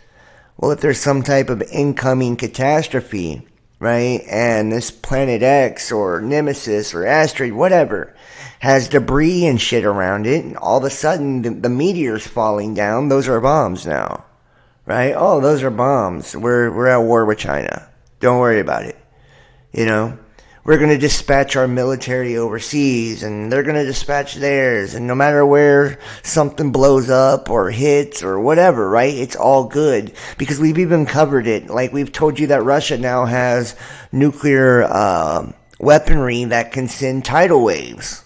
Well, if there's some type of incoming catastrophe, right, and this Planet X or Nemesis or asteroid, whatever, has debris and shit around it, and all of a sudden the meteor's falling down, those are bombs now, right? Oh, those are bombs. We're at war with China. Don't worry about it. We're going to dispatch our military overseas, and they're going to dispatch theirs, and no matter where something blows up or hits or whatever, right, it's all good, because we've even covered it. Like, we've told you that Russia now has nuclear weaponry that can send tidal waves,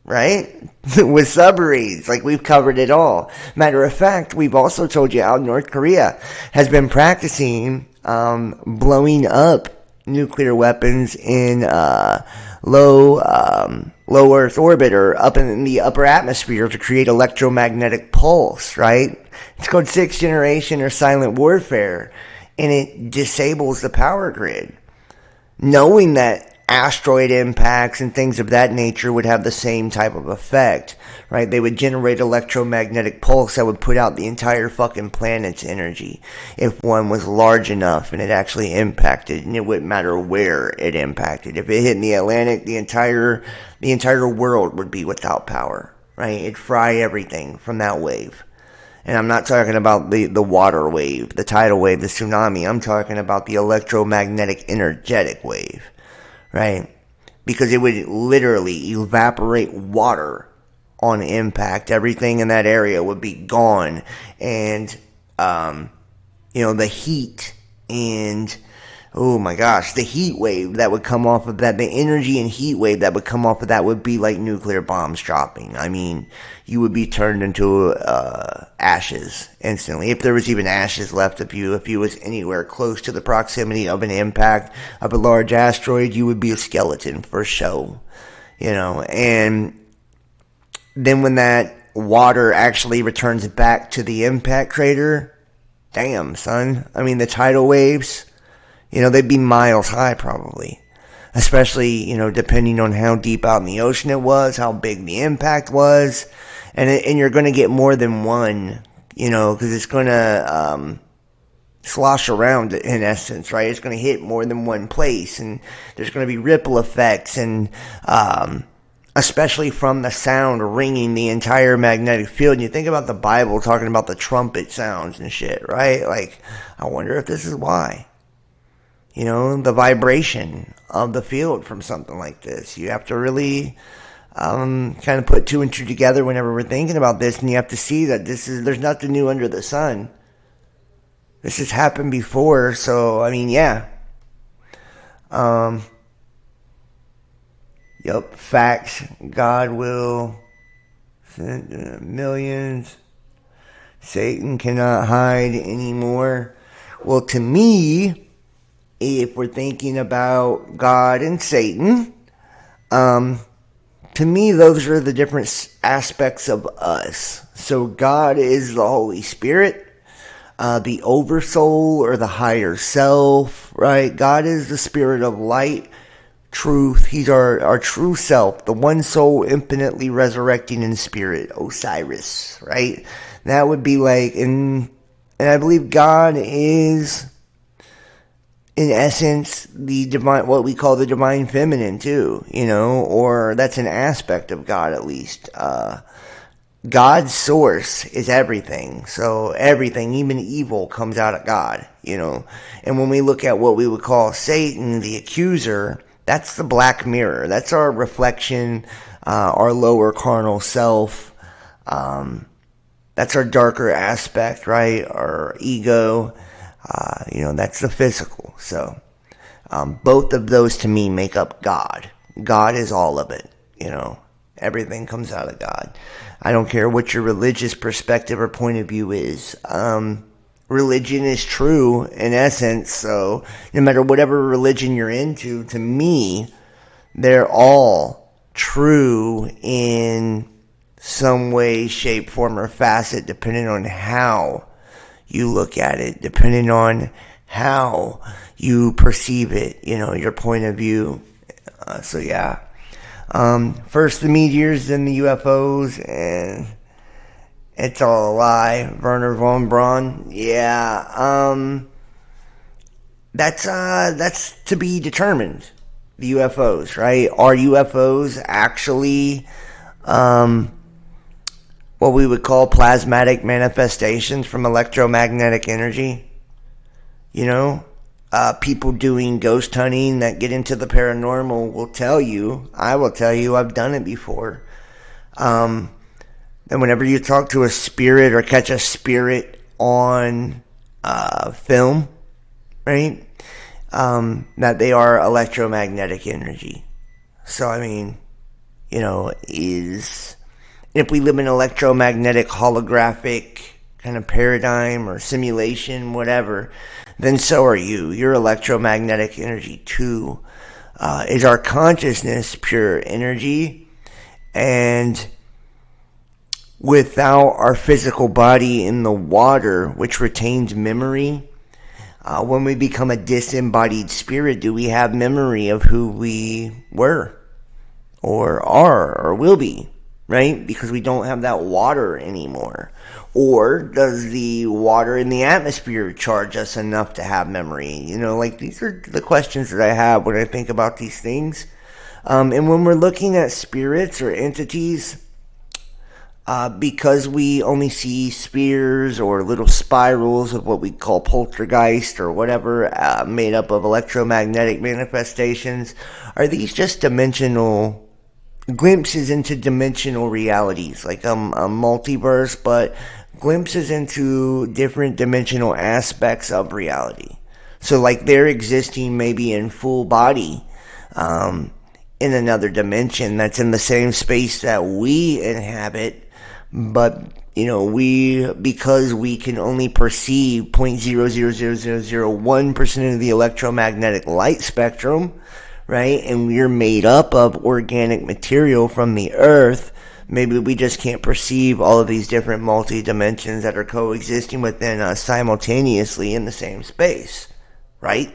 right, with submarines. Like, we've covered it all. Matter of fact, we've also told you how North Korea has been practicing blowing up nuclear weapons in low Earth orbit, or up in the upper atmosphere, to create electromagnetic pulse, right? It's called sixth generation or silent warfare, and it disables the power grid. Knowing that asteroid impacts and things of that nature would have the same type of effect, right? They would generate electromagnetic pulse that would put out the entire fucking planet's energy if one was large enough and it actually impacted, and it wouldn't matter where it impacted. If it hit in the Atlantic, the entire world would be without power, right? It'd fry everything from that wave. And I'm not talking about the water wave, the tidal wave, the tsunami. I'm talking about the electromagnetic energetic wave, right? Because it would literally evaporate water on impact. Everything in that area would be gone. And, the heat and, oh my gosh, the heat wave that would come off of that, the energy and heat wave that would come off of that would be like nuclear bombs dropping. I mean, you would be turned into ashes instantly. If there was even ashes left of you, if you was anywhere close to the proximity of an impact of a large asteroid, you would be a skeleton for show, and then when that water actually returns back to the impact crater, damn, son. I mean, the tidal waves, they'd be miles high probably. Especially, depending on how deep out in the ocean it was, how big the impact was. And you're going to get more than one, because it's going to, slosh around in essence, right? It's going to hit more than one place, and there's going to be ripple effects, and especially from the sound ringing the entire magnetic field. And you think about the Bible talking about the trumpet sounds and shit, right? Like, I wonder if this is why. You know, the vibration of the field from something like this. You have to really kind of put two and two together whenever we're thinking about this, and you have to see that there's nothing new under the sun. This has happened before, so, I mean, yeah. Yep, facts. God will send millions. Satan cannot hide anymore. Well, to me, if we're thinking about God and Satan, to me, those are the different aspects of us. So God is the Holy Spirit, the oversoul or the higher self, right? God is the spirit of light, truth. He's our true self, the one soul infinitely resurrecting in spirit, Osiris, right? That would be like, and I believe God is, in essence, the divine, what we call the divine feminine too, you know, or that's an aspect of God at least. God's source is everything. So everything, even evil, comes out of God, you know. And when we look at what we would call Satan, the accuser, that's the black mirror. That's our reflection, our lower carnal self. That's our darker aspect, right? Our ego. You know, that's the physical. So both of those to me make up God. God is all of it, you know. Everything comes out of God. I don't care what your religious perspective or point of view is. Religion is true in essence, so no matter whatever religion you're into, to me, they're all true in some way, shape, form, or facet, depending on how you look at it, depending on how you perceive it, you know, your point of view. So yeah. First the meteors, then the UFOs, and it's all a lie. Werner von Braun. Yeah. That's to be determined. The UFOs, right? Are UFOs actually what we would call plasmatic manifestations from electromagnetic energy? You know? People doing ghost hunting that get into the paranormal will tell you, I will tell you, I've done it before. And whenever you talk to a spirit or catch a spirit on film, right, that they are electromagnetic energy. So, I mean, you know, if we live in an electromagnetic holographic kind of paradigm or simulation, whatever, then so are you. You're electromagnetic energy too. Is our consciousness pure energy? And without our physical body in the water, which retains memory, when we become a disembodied spirit, do we have memory of who we were or are or will be, right? Because we don't have that water anymore. Or does the water in the atmosphere charge us enough to have memory? You know, like, these are the questions that I have when I think about these things. And when we're looking at spirits or entities, because we only see spheres or little spirals of what we call poltergeist or whatever, made up of electromagnetic manifestations, are these just dimensional glimpses into dimensional realities, like a multiverse, but glimpses into different dimensional aspects of reality? So like they're existing maybe in full body in another dimension that's in the same space that we inhabit, but you know, because we can only perceive 0.00001% of the electromagnetic light spectrum, right? And we're made up of organic material from the earth. Maybe we just can't perceive all of these different multi-dimensions that are coexisting within us simultaneously in the same space, right?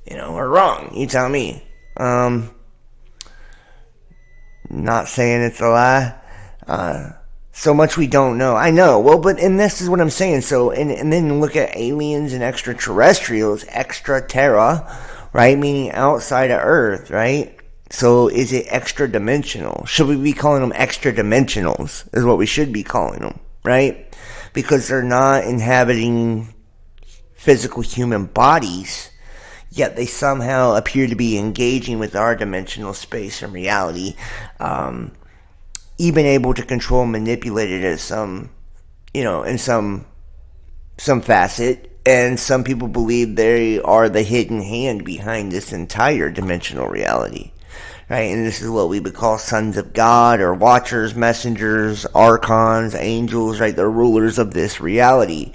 You know, or wrong. You tell me. Not saying it's a lie. So much we don't know. I know. Well, and this is what I'm saying. So, and then look at aliens and extraterrestrials, extra terra, right? Meaning outside of Earth, right? So is it extra dimensional? Should we be calling them extra dimensionals? Is what we should be calling them, right? Because they're not inhabiting physical human bodies, yet they somehow appear to be engaging with our dimensional space and reality, even able to control and manipulate it as some, in some facet. And some people believe they are the hidden hand behind this entire dimensional reality. Right, and this is what we would call sons of God, or watchers, messengers, archons, angels, right? They're rulers of this reality.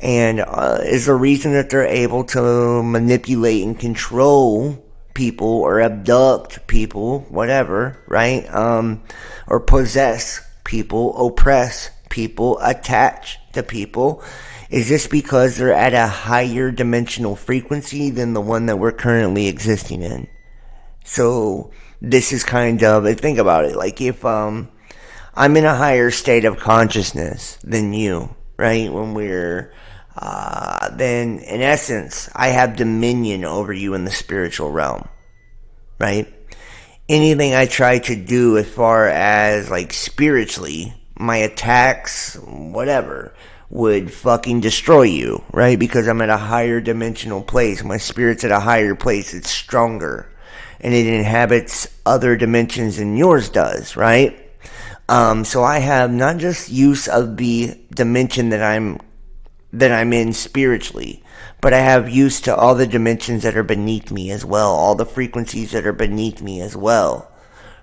And is the reason that they're able to manipulate and control people, or abduct people, whatever, right? Or possess people, oppress people, attach to people, is just because they're at a higher dimensional frequency than the one that we're currently existing in. So this is kind of, think about it, like if I'm in a higher state of consciousness than you, right? When we're, then in essence, I have dominion over you in the spiritual realm, right? Anything I try to do as far as like spiritually, my attacks, whatever, would fucking destroy you, right? Because I'm at a higher dimensional place. My spirit's at a higher place. It's stronger. And it inhabits other dimensions than yours does, right? So I have not just use of the dimension that I'm in spiritually, but I have use to all the dimensions that are beneath me as well, all the frequencies that are beneath me as well,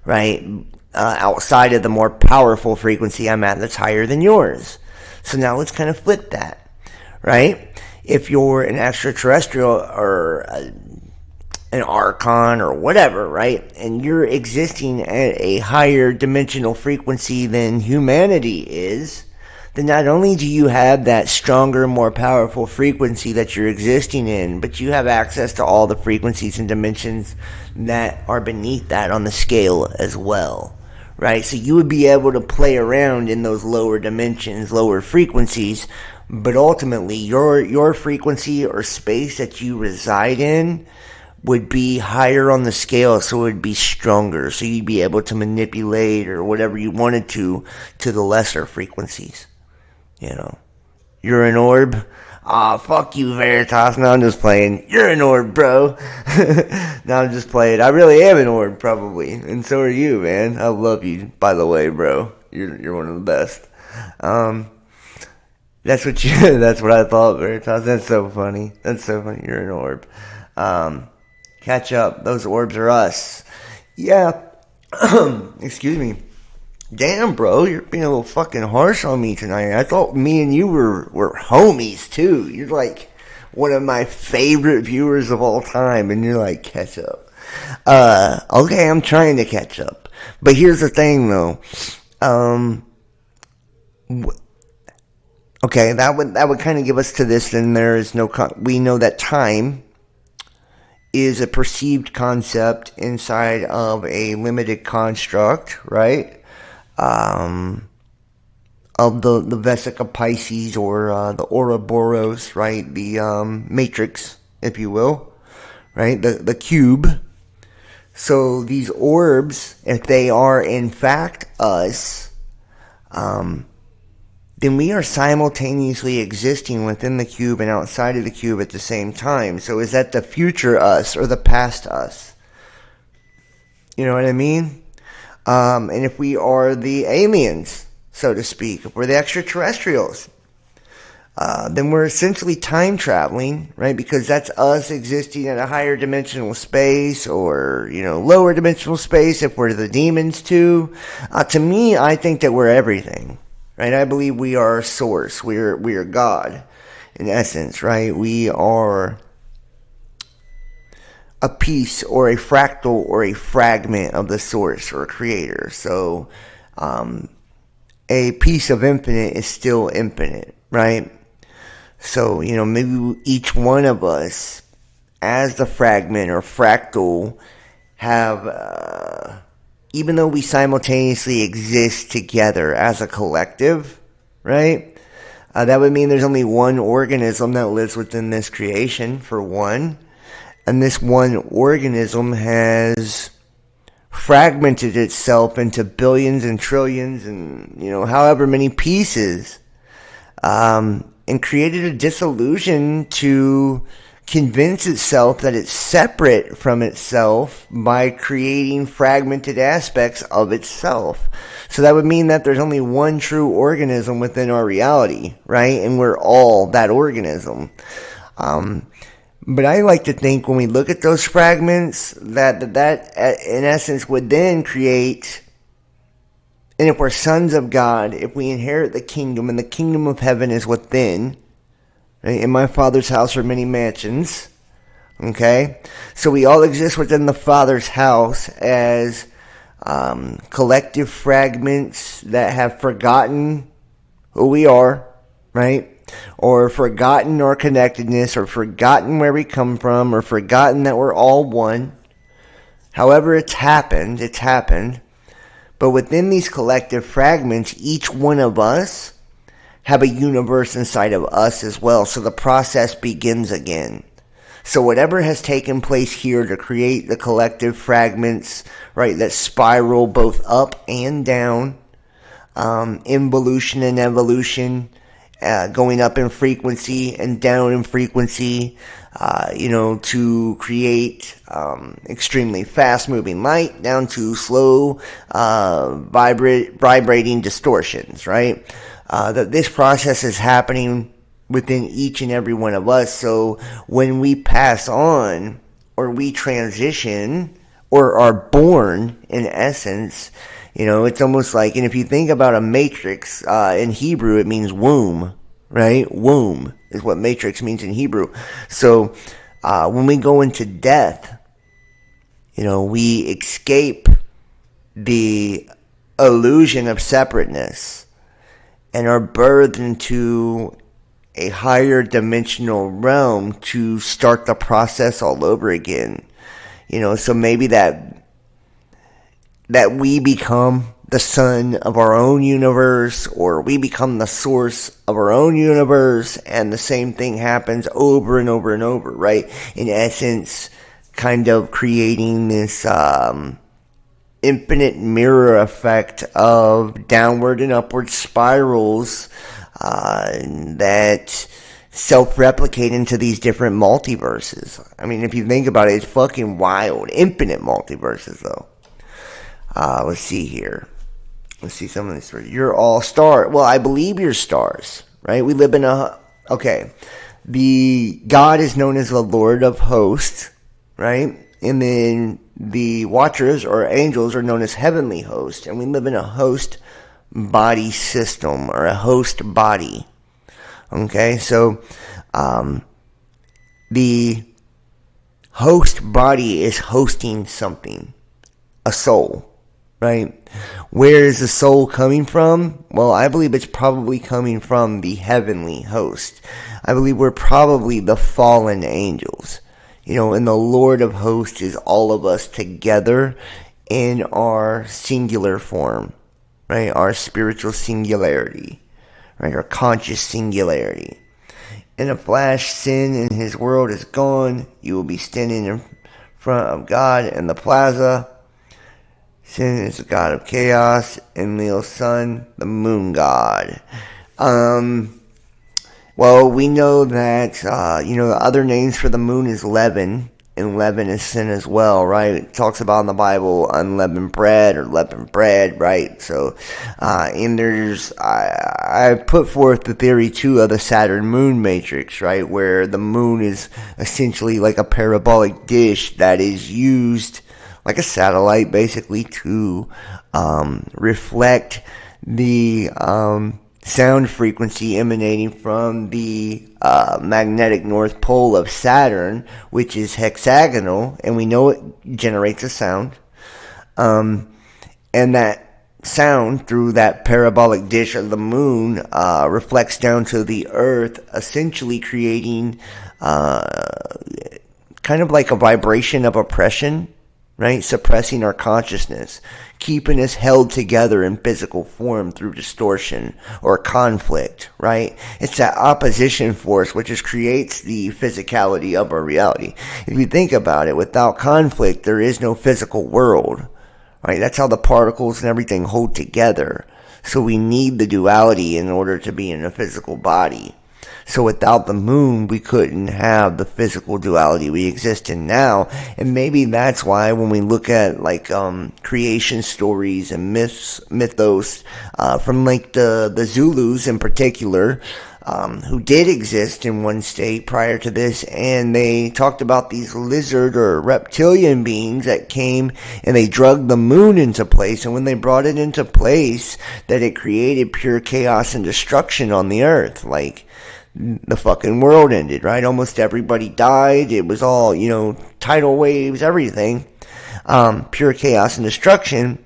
right? Outside of the more powerful frequency I'm at that's higher than yours. So now let's kind of flip that, right? If you're an extraterrestrial or an archon or whatever, right? And you're existing at a higher dimensional frequency than humanity is, then not only do you have that stronger, more powerful frequency that you're existing in, but you have access to all the frequencies and dimensions that are beneath that on the scale as well, right? So you would be able to play around in those lower dimensions, lower frequencies, but ultimately your frequency or space that you reside in would be higher on the scale, so it would be stronger. So you'd be able to manipulate or whatever you wanted to the lesser frequencies. You're an orb. Fuck you, Veritas. No, I'm just playing. You're an orb, bro. No, I'm just playing. I really am an orb, probably. And so are you, man. I love you, by the way, bro. You're one of the best. That's what I thought, Veritas. That's so funny. You're an orb. Catch up. Those orbs are us. Yeah. Excuse me. Damn, bro, you're being a little fucking harsh on me tonight. I thought me and you were homies, too. You're like one of my favorite viewers of all time, and you're like, catch up. Okay, I'm trying to catch up. But here's the thing, though. Okay, that would kind of give us to this, then there is no... we know that time is a perceived concept inside of a limited construct, right? Of the Vesica Pisces, or the Ouroboros, right? The matrix, if you will, right? The cube. So these orbs, if they are in fact us, then we are simultaneously existing within the cube and outside of the cube at the same time. So is that the future us or the past us? You know what I mean? And if we are the aliens, so to speak, if we're the extraterrestrials, then we're essentially time traveling, right? Because that's us existing at a higher dimensional space, or, lower dimensional space if we're the demons too. To me, I think that we're everything, right? I believe we are source. We are God, in essence, right? We are a piece or a fractal or a fragment of the source or creator. So a piece of infinite is still infinite, right? So, maybe each one of us, as the fragment or fractal, have even though we simultaneously exist together as a collective, right? That would mean there's only one organism that lives within this creation, for one. And this one organism has fragmented itself into billions and trillions and, however many pieces, and created a disillusion to convince itself that it's separate from itself by creating fragmented aspects of itself. So that would mean that there's only one true organism within our reality, right? And we're all that organism. But I like to think when we look at those fragments that in essence would then create, and if we're sons of God, if we inherit the kingdom, and the kingdom of heaven is within, right? In my Father's house are many mansions, okay? So we all exist within the Father's house as collective fragments that have forgotten who we are, right? Or forgotten our connectedness, or forgotten where we come from, or forgotten that we're all one. However it's happened. But within these collective fragments, each one of us have a universe inside of us as well. So the process begins again. So whatever has taken place here to create the collective fragments, right, that spiral both up and down, involution and evolution, going up in frequency and down in frequency, to create extremely fast-moving light down to slow, vibrating distortions, right? That this process is happening within each and every one of us. So when we pass on, or we transition, or are born, in essence, it's almost like, and if you think about a matrix, in Hebrew, it means womb, right? Womb is what matrix means in Hebrew. So, when we go into death, we escape the illusion of separateness and are birthed into a higher dimensional realm to start the process all over again. So maybe that we become the sun of our own universe, or we become the source of our own universe, and the same thing happens over and over and over, right? In essence, kind of creating this infinite mirror effect of downward and upward spirals that self-replicate into these different multiverses. I mean, if you think about it, it's fucking wild. Infinite multiverses, though. Let's see here. Let's see some of these. You're all star. Well, I believe you're stars, right? We live in okay. The God is known as the Lord of hosts, right? And then the watchers or angels are known as heavenly hosts. And we live in a host body system, or a host body. Okay, so the host body is hosting something, a soul. Right? Where is the soul coming from? Well, I believe it's probably coming from the heavenly host. I believe we're probably the fallen angels. And the Lord of hosts is all of us together in our singular form. Right? Our spiritual singularity. Right? Our conscious singularity. In a flash, sin in his world is gone. You will be standing in front of God in the plaza. Sin is the god of chaos, and Leo's son, the moon god. Well, we know that, the other names for the moon is leaven, and leaven is sin as well, right? It talks about in the Bible unleavened bread or leavened bread, right? So, and there's, I put forth the theory too of the Saturn moon matrix, right? Where the moon is essentially like a parabolic dish that is used like a satellite, basically, to reflect the sound frequency emanating from the magnetic North Pole of Saturn, which is hexagonal, and we know it generates a sound. And that sound, through that parabolic dish of the moon, reflects down to the Earth, essentially creating kind of like a vibration of oppression. right? Suppressing our consciousness, keeping us held together in physical form through distortion or conflict, right? It's that opposition force which just creates the physicality of our reality. If you think about it, without conflict, there is no physical world, right? That's how the particles and everything hold together. So we need the duality in order to be in a physical body. So without the moon, we couldn't have the physical duality we exist in now. And maybe that's why when we look at like creation stories and mythos from like the Zulus in particular, who did exist in one state prior to this, and they talked about these lizard or reptilian beings that came and they drugged the moon into place, and when they brought it into place, that it created pure chaos and destruction on the earth. Like, the fucking world ended, right? Almost everybody died. It was all, tidal waves, everything. Pure chaos and destruction.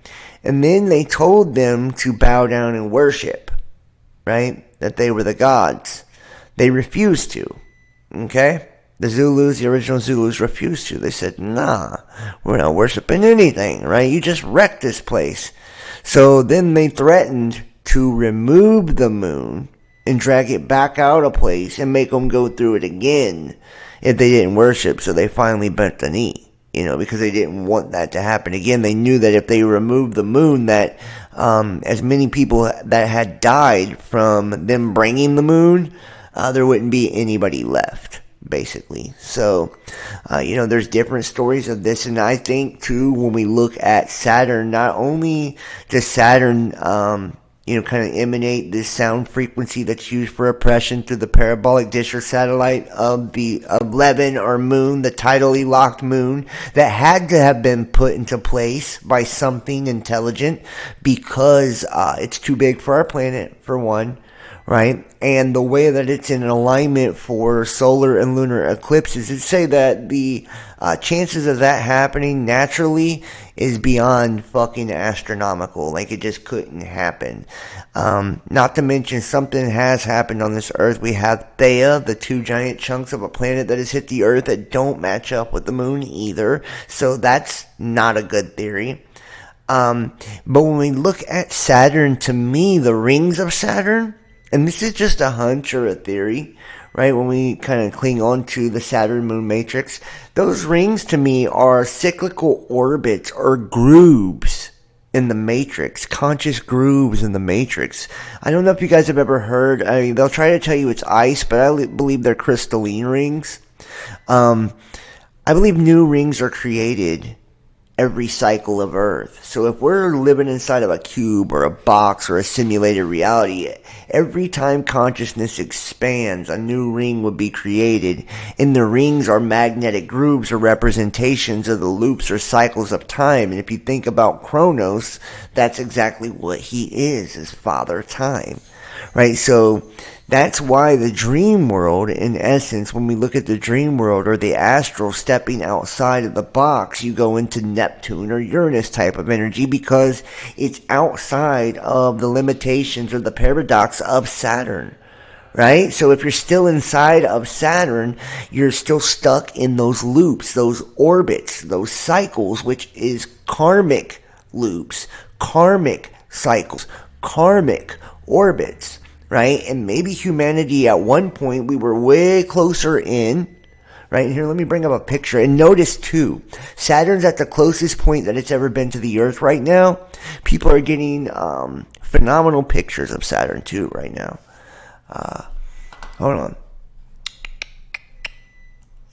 And then they told them to bow down and worship, right? That they were the gods. They refused to, okay? The Zulus, the original Zulus, refused to. They said, nah, we're not worshiping anything, right? You just wrecked this place. So then they threatened to remove the moon and drag it back out of place and make them go through it again if they didn't worship. So they finally bent the knee, because they didn't want that to happen again. They knew that if they removed the moon, that as many people that had died from them bringing the moon, there wouldn't be anybody left, basically. So, there's different stories of this. And I think, too, when we look at Saturn, not only does Saturn kind of emanate this sound frequency that's used for oppression through the parabolic dish or satellite of the 11 or moon, the tidally locked moon, that had to have been put into place by something intelligent because it's too big for our planet, for one, right? And the way that it's in alignment for solar and lunar eclipses, it'd say that the chances of that happening naturally is beyond fucking astronomical. Like, it just couldn't happen. Not to mention, something has happened on this Earth. We have Theia, the two giant chunks of a planet that has hit the Earth that don't match up with the moon either. So that's not a good theory. But when we look at Saturn, to me, the rings of Saturn, and this is just a hunch or a theory, right? When we kind of cling on to the Saturn moon matrix, those rings to me are cyclical orbits or grooves in the matrix, conscious grooves in the matrix. I don't know if you guys have ever heard, they'll try to tell you it's ice, but I believe they're crystalline rings. I believe new rings are created every cycle of Earth. So if we're living inside of a cube or a box or a simulated reality, every time consciousness expands, a new ring would be created. And the rings are magnetic grooves or representations of the loops or cycles of time. And if you think about Kronos, that's exactly what he is Father Time. Right? So that's why the dream world, in essence, when we look at the dream world or the astral stepping outside of the box, you go into Neptune or Uranus type of energy because it's outside of the limitations or the paradox of Saturn. Right? So if you're still inside of Saturn, you're still stuck in those loops, those orbits, those cycles, which is karmic loops, karmic cycles, karmic orbits. Right? And maybe humanity at one point, we were way closer in. Right? And here, let me bring up a picture. And notice, too, Saturn's at the closest point that it's ever been to the Earth right now. People are getting phenomenal pictures of Saturn, too, right now. Hold on.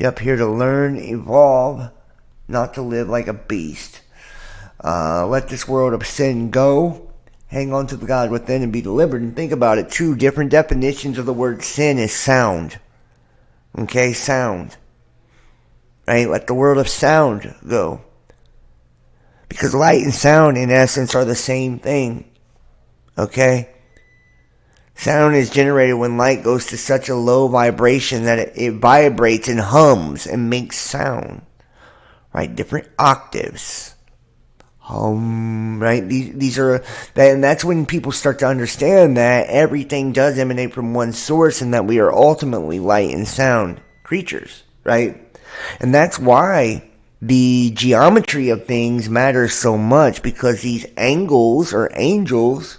Yep, here to learn, evolve, not to live like a beast. Let this world of sin go. Hang on to the God within and be delivered. And think about it, too. Different definitions of the word sin is sound. Okay, sound. Right? Let the world of sound go. Because light and sound, in essence, are the same thing. Okay? Sound is generated when light goes to such a low vibration that it vibrates and hums and makes sound. Right? Different octaves. Right? These are, and that's when people start to understand that everything does emanate from one source and that we are ultimately light and sound creatures, right? And that's why the geometry of things matters so much because these angles or angels,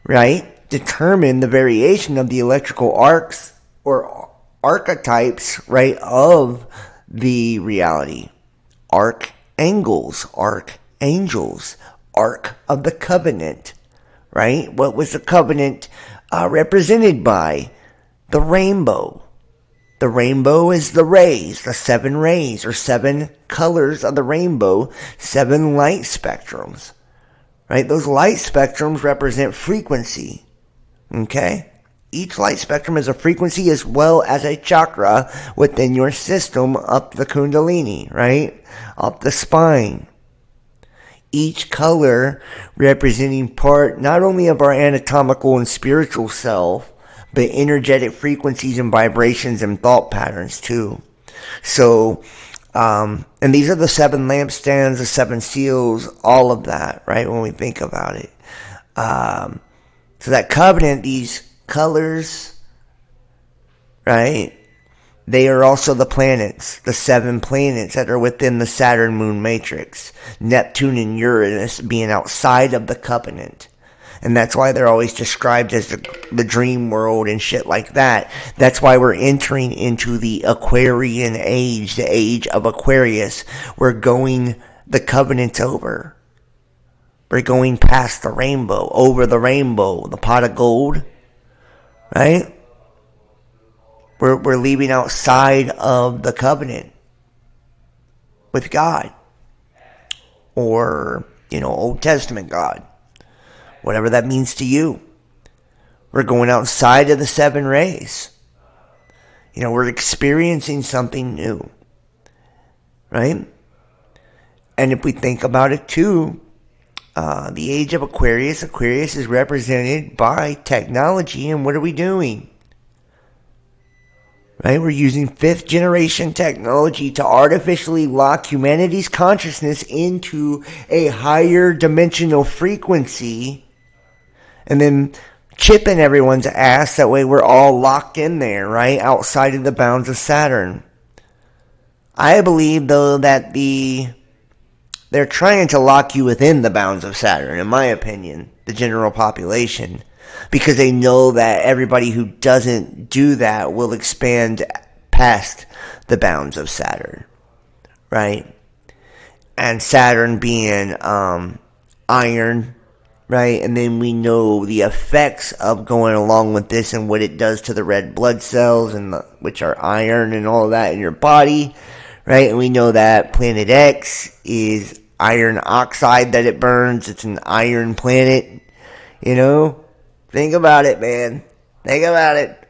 right, determine the variation of the electrical arcs or archetypes, right, of the reality. Archangels, archangels, Ark of the Covenant, right? What was the covenant represented by? The rainbow. The rainbow is the rays, the 7 rays, or 7 colors of the rainbow, 7 light spectrums, right? Those light spectrums represent frequency, okay? Each light spectrum is a frequency as well as a chakra within your system up the kundalini, right? Up the spine. Each color representing part not only of our anatomical and spiritual self, but energetic frequencies and vibrations and thought patterns too. So, and these are the 7 lampstands, the 7 seals, all of that, right? When we think about it. So that covenant, these colors, right? They are also the planets, the 7 planets that are within the Saturn moon matrix. Neptune and Uranus being outside of the covenant. And that's why they're always described as the dream world and shit like that. That's why we're entering into the Aquarian age, the age of Aquarius. We're going the covenant over. We're going past the rainbow, over the rainbow, the pot of gold, right? We're leaving outside of the covenant with God. Or, Old Testament God. Whatever that means to you. We're going outside of the 7 rays. We're experiencing something new. Right? And if we think about it too, the age of Aquarius is represented by technology. And what are we doing? Right? We're using 5th generation technology to artificially lock humanity's consciousness into a higher dimensional frequency and then chipping everyone's ass. That way we're all locked in there, right? Outside of the bounds of Saturn. I believe, though, that they're trying to lock you within the bounds of Saturn, in my opinion, the general population. Because they know that everybody who doesn't do that will expand past the bounds of Saturn, right? And Saturn being iron, right? And then we know the effects of going along with this and what it does to the red blood cells, which are iron and all of that in your body, right? And we know that Planet X is iron oxide that it burns. It's an iron planet, Think about it, man. Think about it.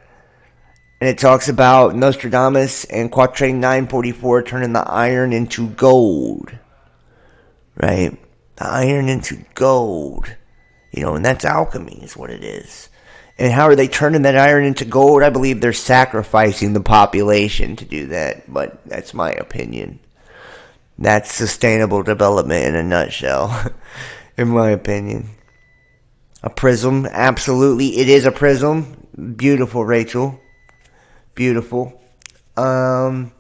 And it talks about Nostradamus and Quatrain 944 turning the iron into gold. Right? The iron into gold. And that's alchemy is what it is. And how are they turning that iron into gold? I believe they're sacrificing the population to do that. But that's my opinion. That's sustainable development in a nutshell. In my opinion. A prism, absolutely. It is a prism. Beautiful, Rachel. Beautiful. Dump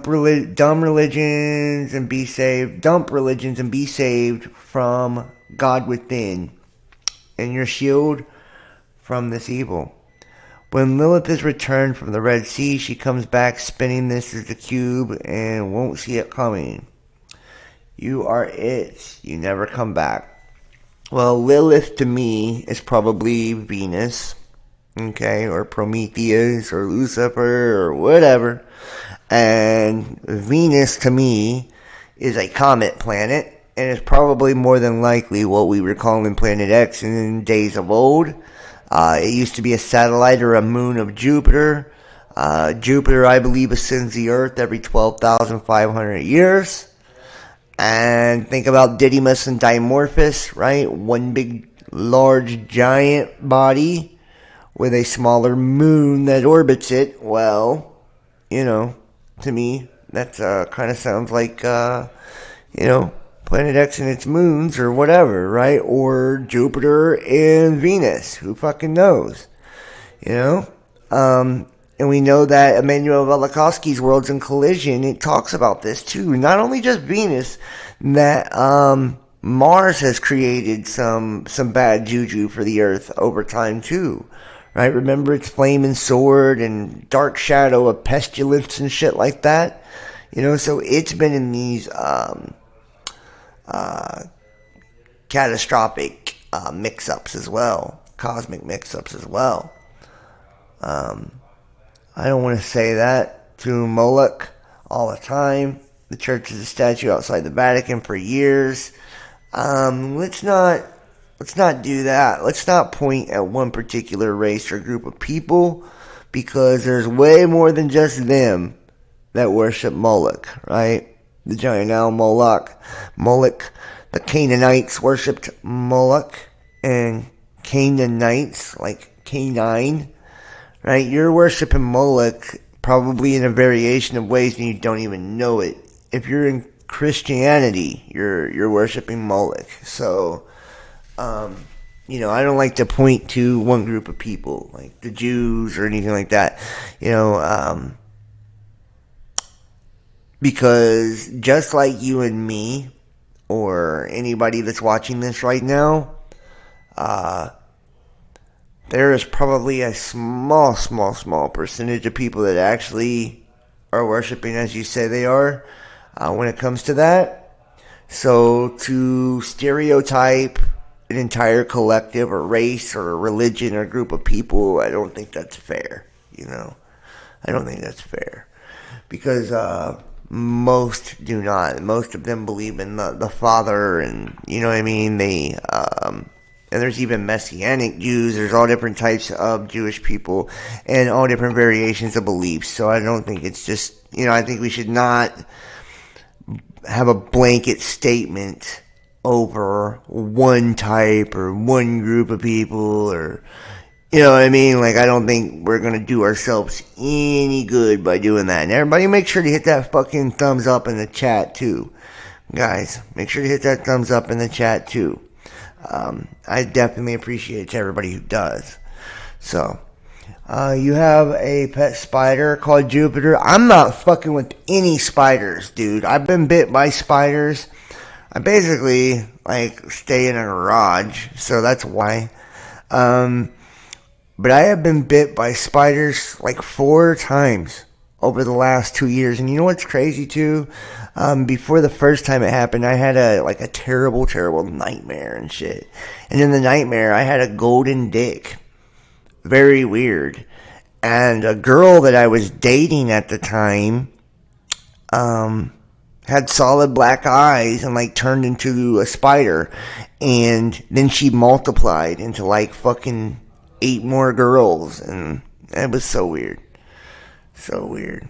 religions and be saved. Dump religions and be saved from God within. And your shield from this evil. When Lilith is returned from the Red Sea, she comes back spinning this as the cube and won't see it coming. You are it. You never come back. Well, Lilith to me is probably Venus, okay, or Prometheus, or Lucifer, or whatever. And Venus to me is a comet planet, and it's probably more than likely what we were calling Planet X in days of old. It used to be a satellite or a moon of Jupiter. Jupiter, I believe, ascends the Earth every 12,500 years. And think about Didymus and Dimorphos, right? One big, large, giant body with a smaller moon that orbits it. Well, to me, that kind of sounds like, Planet X and its moons or whatever, right? Or Jupiter and Venus. Who fucking knows? And we know that Immanuel Velikovsky's Worlds in Collision, it talks about this too. Not only just Venus, that Mars has created some bad juju for the Earth over time too. Right? Remember its flaming sword and dark shadow of pestilence and shit like that? You know, so it's been in these catastrophic mix-ups as well. Cosmic mix-ups as well. I don't want to say that to Moloch all the time. The church is a statue outside the Vatican for years. Let's not do that. Let's not point at one particular race or group of people, because there's way more than just them that worship Moloch, right? The giant owl Moloch. The Canaanites worshipped Moloch, and Canaanites, like Canine, right? You're worshiping Moloch probably in a variation of ways and you don't even know it. If you're in Christianity, you're worshiping Moloch. So, you know, I don't like to point to one group of people, like the Jews or anything like that, you know, because just like you and me, or anybody that's watching this right now, there is probably a small percentage of people that actually are worshiping as you say they are, when it comes to that. So to stereotype an entire collective or race or religion or group of people, I don't think that's fair, you know. I don't think that's fair. Because most do not. Most of them believe in the Father, and you know what I mean? They and there's even Messianic Jews. There's all different types of Jewish people and all different variations of beliefs. So I don't think it's just, you know, I think we should not have a blanket statement over one type or one group of people, or, you know what I mean? Like, I don't think we're going to do ourselves any good by doing that. And everybody make sure to hit that fucking thumbs up in the chat too. Guys, make sure to hit that thumbs up in the chat too. I definitely appreciate it to everybody who does. So, you have a pet spider called Jupiter. I'm not fucking with any spiders, dude. I've been bit by spiders. I basically, like, stay in a garage, so that's why. But I have been bit by spiders, like, 4 times over the last 2 years. And you know what's crazy, too? Before the first time it happened, I had a terrible nightmare and shit. And in the nightmare, I had a golden dick. Very weird. And a girl that I was dating at the time, had solid black eyes and, like, turned into a spider. And then she multiplied into, like, fucking 8 more girls. And it was so weird. So weird.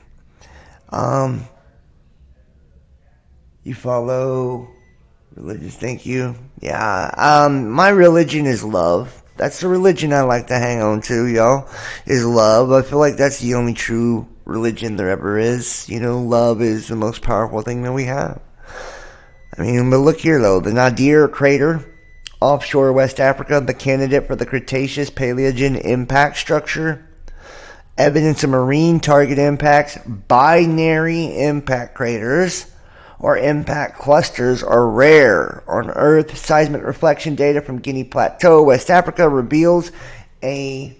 You follow religious, thank you. Yeah, my religion is love. That's the religion I like to hang on to, y'all, is love. I feel like that's the only true religion there ever is. You know, love is the most powerful thing that we have. I mean, but look here, though. The Nadir crater, offshore West Africa, the candidate for the Cretaceous Paleogene impact structure. Evidence of marine target impacts, binary impact craters, or impact clusters are rare on Earth. Seismic reflection data from Guinea Plateau, West Africa, reveals a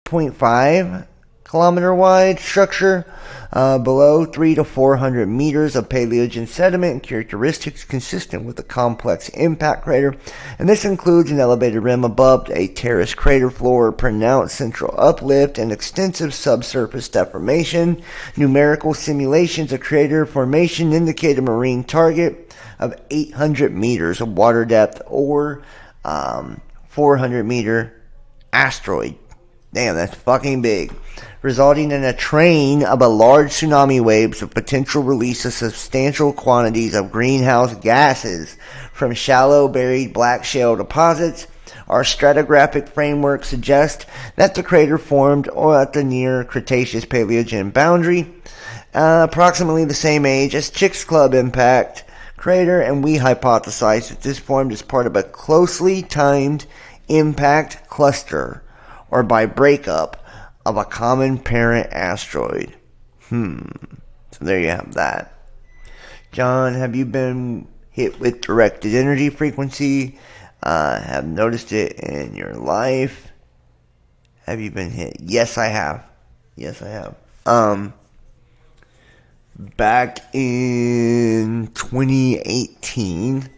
0.5 kilometer wide structure below 300 to 400 meters of Paleogene sediment and characteristics consistent with a complex impact crater. And this includes an elevated rim above a terraced crater floor, pronounced central uplift, and extensive subsurface deformation. Numerical simulations of crater formation indicate a marine target of 800 meters of water depth or 400 meter asteroid. Damn, that's fucking big. Resulting in a train of a large tsunami waves of potential release of substantial quantities of greenhouse gases from shallow buried black shale deposits. Our stratigraphic framework suggests that the crater formed at the near Cretaceous Paleogene boundary, approximately the same age as Chicks Club impact crater, and we hypothesize that this formed as part of a closely timed impact cluster, or by breakup of a common parent asteroid. So there you have that. John, have you been hit with directed energy frequency? Have noticed it in your life? Have you been hit? Yes, I have. Yes, I have. Back in 2018,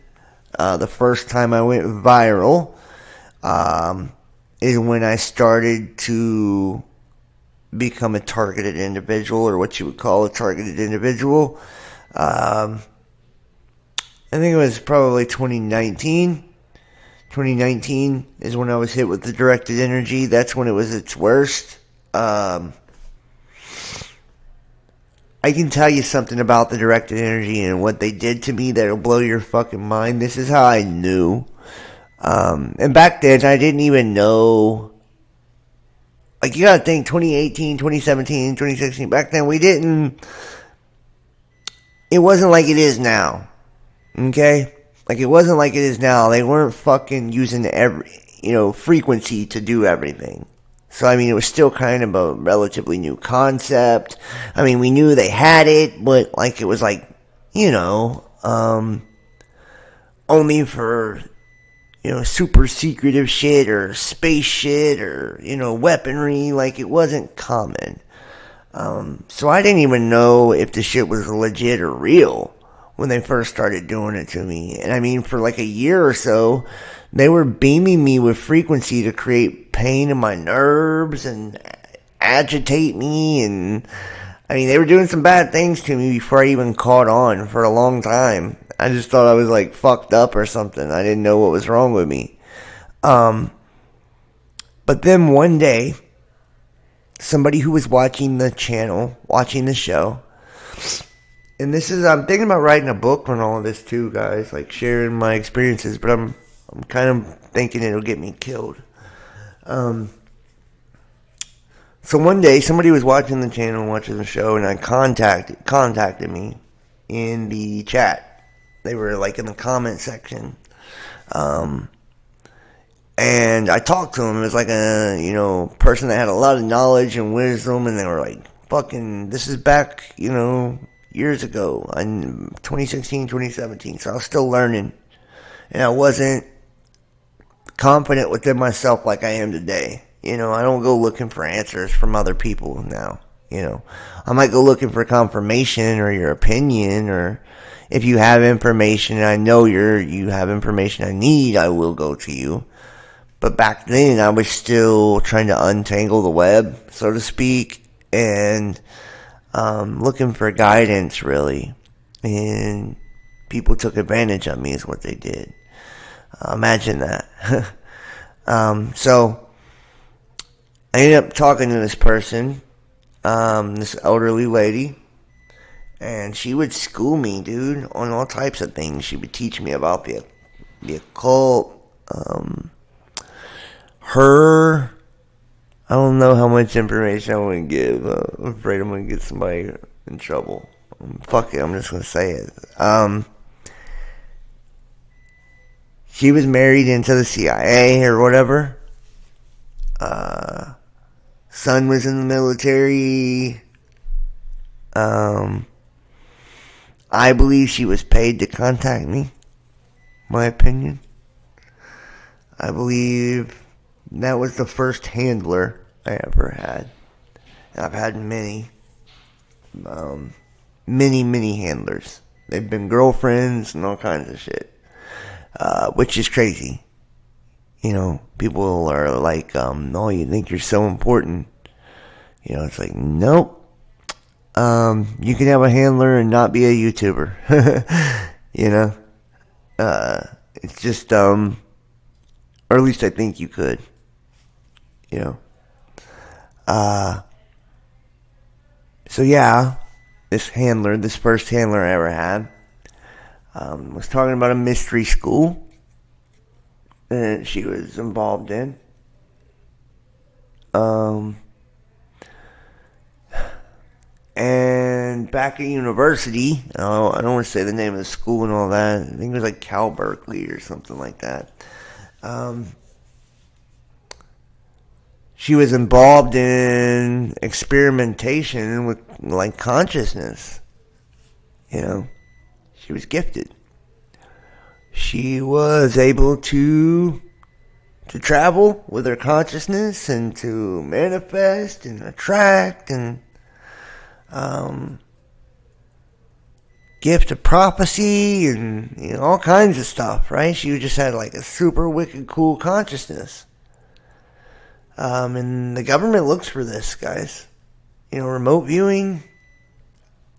the first time I went viral, is when I started to become a targeted individual, or what you would call a targeted individual. I think it was probably 2019. 2019 is when I was hit with the directed energy. That's when it was its worst. I can tell you something about the directed energy and what they did to me that'll blow your fucking mind. This is how I knew. And back then, I didn't even know. Like, you gotta think 2018, 2017, 2016. Back then, we didn't. It wasn't like it is now. Okay? Like, it wasn't like it is now. They weren't fucking using frequency to do everything. So, I mean, it was still kind of a relatively new concept. I mean, we knew they had it, but, like, it was like, only for, super secretive shit or space shit or, weaponry. Like, it wasn't common. So I didn't even know if the shit was legit or real when they first started doing it to me. And I mean, for like a year or so, they were beaming me with frequency to create pain in my nerves and agitate me. And I mean, they were doing some bad things to me before I even caught on for a long time. I just thought I was like fucked up or something. I didn't know what was wrong with me. But then one day, somebody who was watching the channel, watching the show, and this is, I'm thinking about writing a book on all of this too, guys, like sharing my experiences, but I'm kind of thinking it'll get me killed. So one day, somebody was watching the channel, watching the show, and contacted me in the chat. They were like in the comment section. And I talked to them. It was like a, person that had a lot of knowledge and wisdom, and they were like, fucking, this is back, years ago, in 2016, 2017, so I was still learning, and I wasn't confident within myself like I am today. I don't go looking for answers from other people now. I might go looking for confirmation or your opinion, or if you have information, I know you have information I need, I will go to you. But back then, I was still trying to untangle the web, so to speak, and looking for guidance, really. And people took advantage of me is what they did. Imagine that. So, I ended up talking to this person, this elderly lady, and she would school me, dude, on all types of things. She would teach me about the occult, I don't know how much information I want to give. I'm afraid I'm going to get somebody in trouble. Fuck it, I'm just going to say it. She was married into the CIA or whatever. Son was in the military. I believe she was paid to contact me. My opinion. I believe that was the first handler I ever had. I've had many handlers. They've been girlfriends and all kinds of shit. Which is crazy. People are like, oh, you think you're so important. It's like, nope. You can have a handler and not be a YouTuber. It's just, or at least I think you could. So yeah, this first handler I ever had, was talking about a mystery school that she was involved in. And back at university, I don't want to say the name of the school and all that. I think it was like Cal Berkeley or something like that. she was involved in experimentation with like consciousness. You know, she was gifted. She was able to travel with her consciousness and to manifest and attract and gift of prophecy and, you know, all kinds of stuff, right? She just had like a super wicked cool consciousness. And the government looks for this, guys. You know, remote viewing,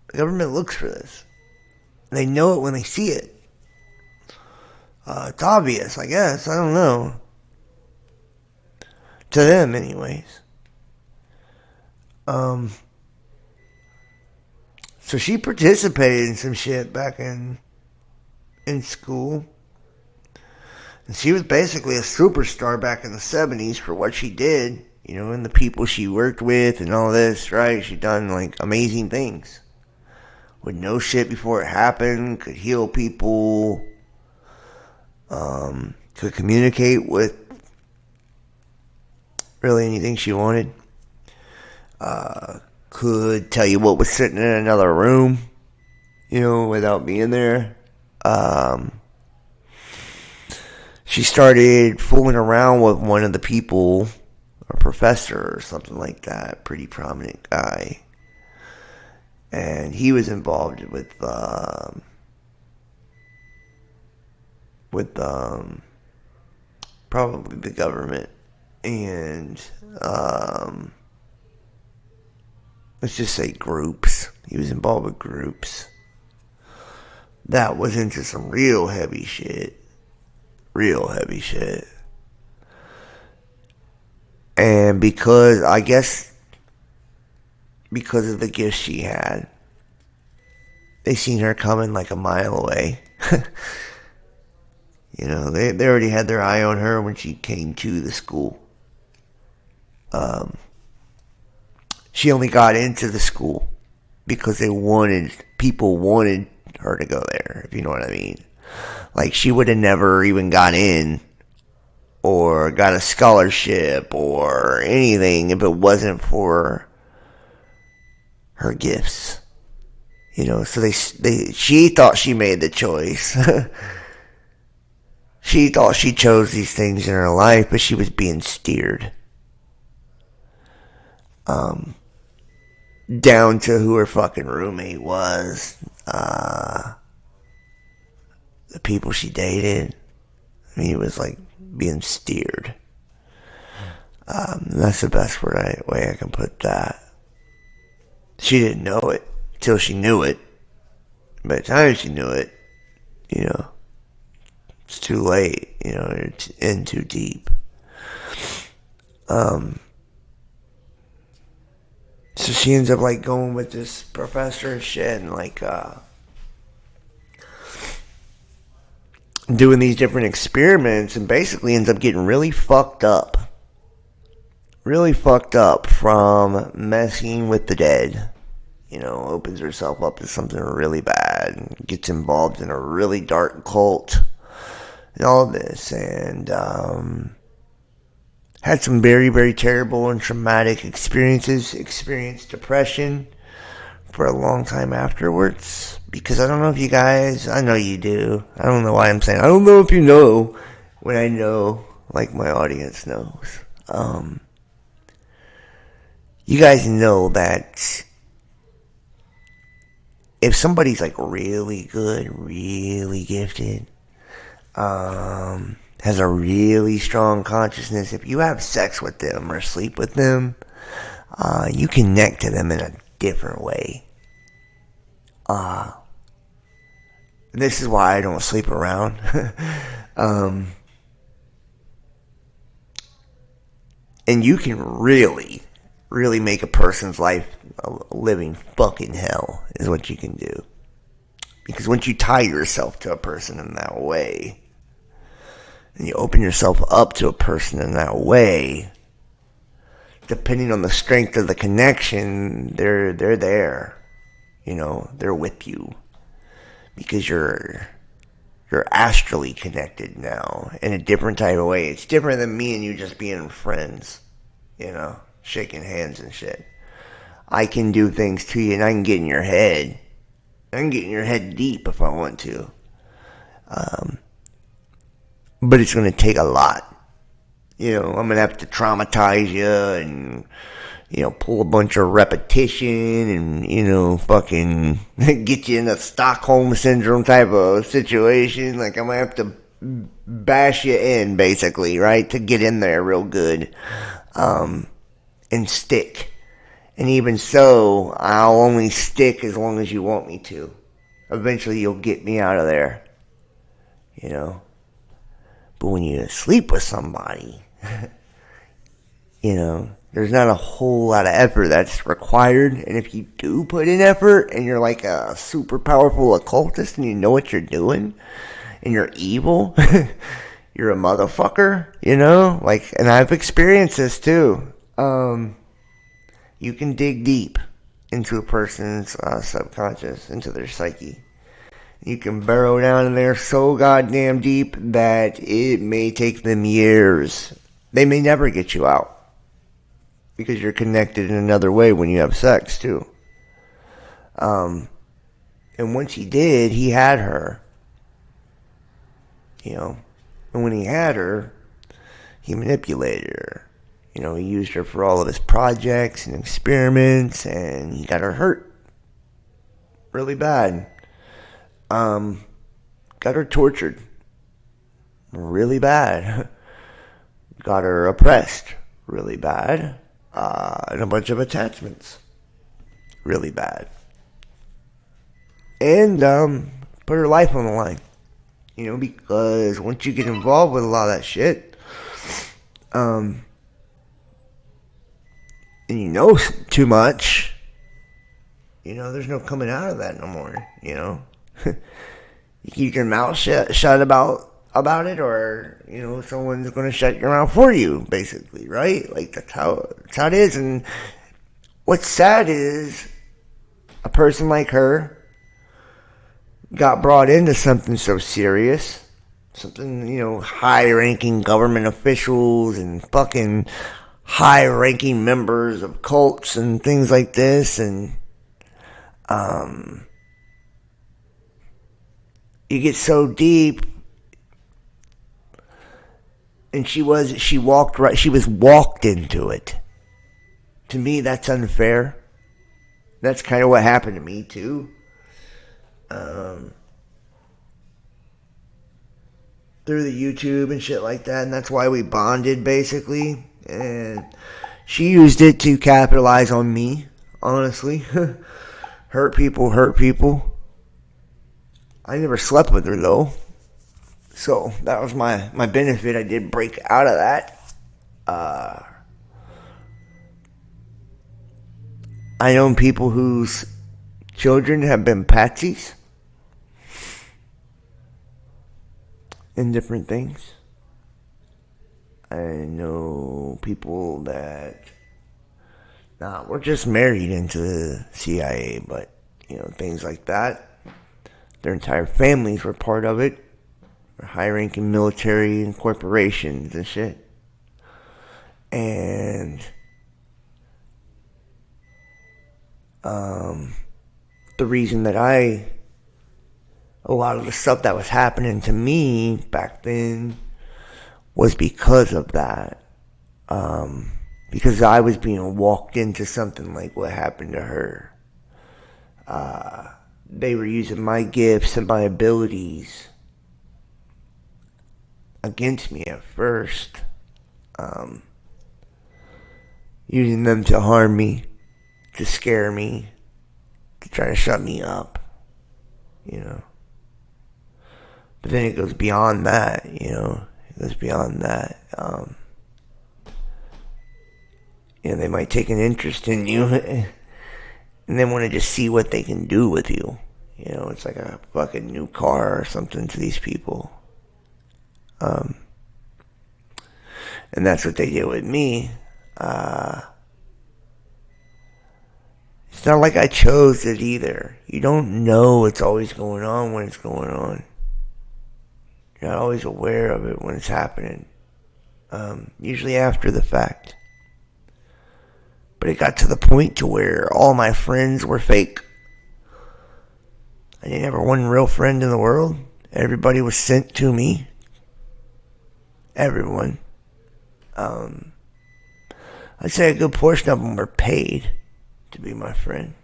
the government looks for this. They know it when they see it. It's obvious, I guess. I don't know. To them, anyways. So she participated in some shit back in school. And she was basically a superstar back in the 70s for what she did. You know, and the people she worked with and all this, right? She done, like, amazing things. Would know shit before it happened. Could heal people. Could communicate with really anything she wanted. Could tell you what was sitting in another room, you know, without being there. She started fooling around with one of the people, a professor or something like that, pretty prominent guy. And he was involved with probably the government. And let's just say groups. He was involved with groups. That was into some real heavy shit. Real heavy shit. And because, I guess, because of the gifts she had, they seen her coming like a mile away. You know, they already had their eye on her when she came to the school. She only got into the school because people wanted her to go there, if you know what I mean. Like, she would have never even got in or got a scholarship or anything if it wasn't for her gifts. You know, so she thought she made the choice. She thought she chose these things in her life, but she was being steered. Down to who her fucking roommate was. The people she dated. I mean, it was like being steered. That's the best way I can put that. She didn't know it till she knew it. By the time she knew it, you know, it's too late. You know, it's in too deep. So she ends up like going with this professor and shit and like doing these different experiments and basically ends up getting really fucked up. Really fucked up from messing with the dead. You know, opens herself up to something really bad and gets involved in a really dark cult and all this, and had some very, very terrible and traumatic experiences, experienced depression for a long time afterwards, because I don't know if you guys, I know you do, I don't know why I'm saying, I don't know if you know, when I know, like my audience knows, you guys know that if somebody's like really good, really gifted, has a really strong consciousness, if you have sex with them or sleep with them, you connect to them in a different way. This is why I don't sleep around. And you can really, really make a person's life a living fucking hell is what you can do. Because once you tie yourself to a person in that way, and you open yourself up to a person in that way, depending on the strength of the connection, they're there. You know, they're with you. Because you're astrally connected now in a different type of way. It's different than me and you just being friends. shaking hands and shit. I can do things to you, and I can get in your head. I can get in your head deep if I want to. But it's going to take a lot. I'm going to have to traumatize you and, pull a bunch of repetition and, fucking get you in a Stockholm Syndrome type of situation. Like, I'm going to have to bash you in, basically, right? To get in there real good. And stick. And even so, I'll only stick as long as you want me to. Eventually, you'll get me out of there. But when you sleep with somebody, there's not a whole lot of effort that's required. And if you do put in effort and you're like a super powerful occultist and you know what you're doing and you're evil, you're a motherfucker, and I've experienced this too. You can dig deep into a person's subconscious, into their psyche. You can burrow down in there so goddamn deep that it may take them years. They may never get you out. Because you're connected in another way when you have sex, too. And once he did, he had her. And when he had her, he manipulated her. He used her for all of his projects and experiments, and he got her hurt. Really bad. Got her tortured. Really bad. Got her oppressed. Really bad. And a bunch of attachments. Really bad. And, put her life on the line. Because once you get involved with a lot of that shit, and you know too much, there's no coming out of that no more, You keep your mouth shut about it, or, someone's going to shut your mouth for you, basically, right? Like, that's how it is. And what's sad is a person like her got brought into something so serious, something, high-ranking government officials and fucking high-ranking members of cults and things like this, and you get so deep, and she was walked into it. To me, that's unfair. That's kind of what happened to me too. Through the YouTube and shit like that, and that's why we bonded, basically. And she used it to capitalize on me, honestly. Hurt people. I never slept with her, though. So, that was my benefit. I did break out of that. I know people whose children have been patsies in different things. I know people that were just married into the CIA, but, things like that. Their entire families were part of it. High-ranking military and corporations and shit. And the reason that a lot of the stuff that was happening to me back then was because of that. Because I was being walked into something like what happened to her. They were using my gifts and my abilities against me at first. Using them to harm me, to scare me, to try to shut me up. But then it goes beyond that, It goes beyond that. They might take an interest in you and they want to just see what they can do with you. It's like a fucking new car or something to these people. And that's what they did with me. It's not like I chose it either. You don't know what's always going on when it's going on. You're not always aware of it when it's happening. Usually after the fact. But it got to the point to where all my friends were fake. I didn't have one real friend in the world. Everybody was sent to me. Everyone. I'd say a good portion of them were paid to be my friend.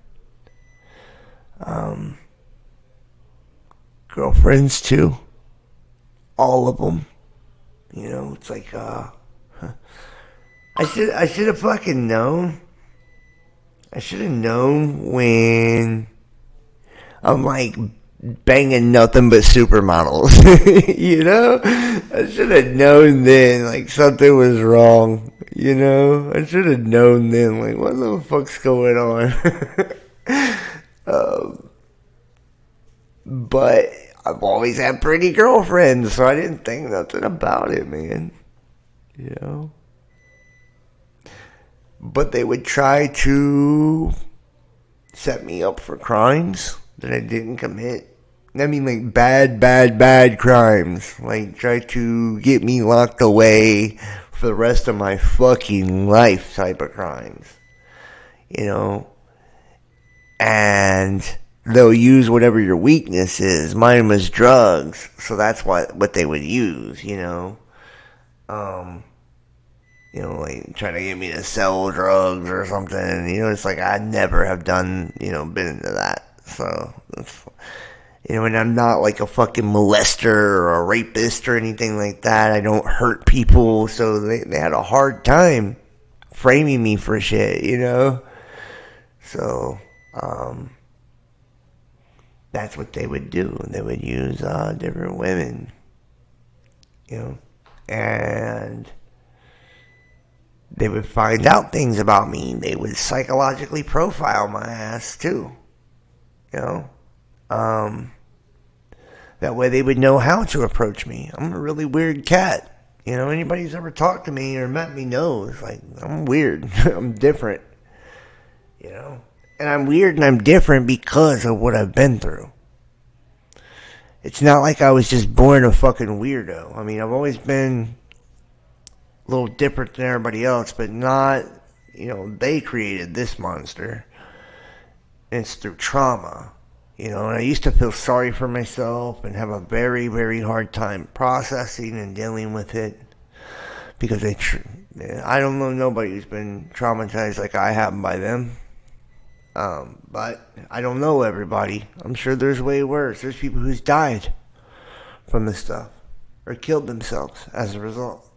Girlfriends too. All of them. You know, it's like, I should have fucking known. I should have known when I'm like banging nothing but supermodels. You know? I should have known then, like, something was wrong. You know? I should have known then, like, what the fuck's going on? But I've always had pretty girlfriends, so I didn't think nothing about it, man. You know? But they would try to set me up for crimes that I didn't commit. I mean, like, bad crimes. Like, try to get me locked away for the rest of my fucking life type of crimes. You know? And they'll use whatever your weakness is. Mine was drugs, so that's what they would use, you know? You know, like, trying to get me to sell drugs or something. You know, it's like I never have done, you know, been into that. So, you know, and I'm not like a fucking molester or a rapist or anything like that. I don't hurt people, so they had a hard time framing me for shit, you know? So, that's what they would do. They would use different women, you know, and they would find out things about me. They would psychologically profile my ass too, you know. That way they would know how to approach me. I'm a really weird cat. You know, anybody who's ever talked to me or met me knows, like, I'm weird. I'm different, you know. And I'm weird and I'm different because of what I've been through. It's not like I was just born a fucking weirdo. I mean, I've always been a little different than everybody else, but not, you know, they created this monster. And it's through trauma, you know, and I used to feel sorry for myself and have a very, very hard time processing and dealing with it because I don't know nobody who's been traumatized like I have by them. But I don't know everybody. I'm sure there's way worse. There's people who's died from this stuff or killed themselves as a result.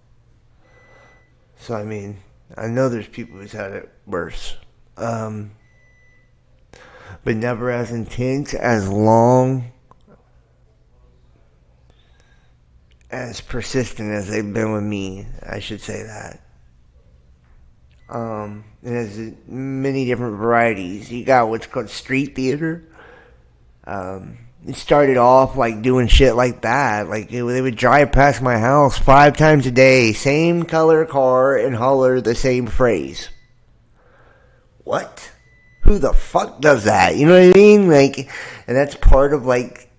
So, I mean, I know there's people who's had it worse. But never as intense, as long, as persistent as they've been with me. I should say that. And there's many different varieties. You got what's called street theater. It started off like doing shit like that. Like they would drive past my house 5 times a day, same color car, and holler the same phrase. What? Who the fuck does that? You know what I mean? Like, and that's part of like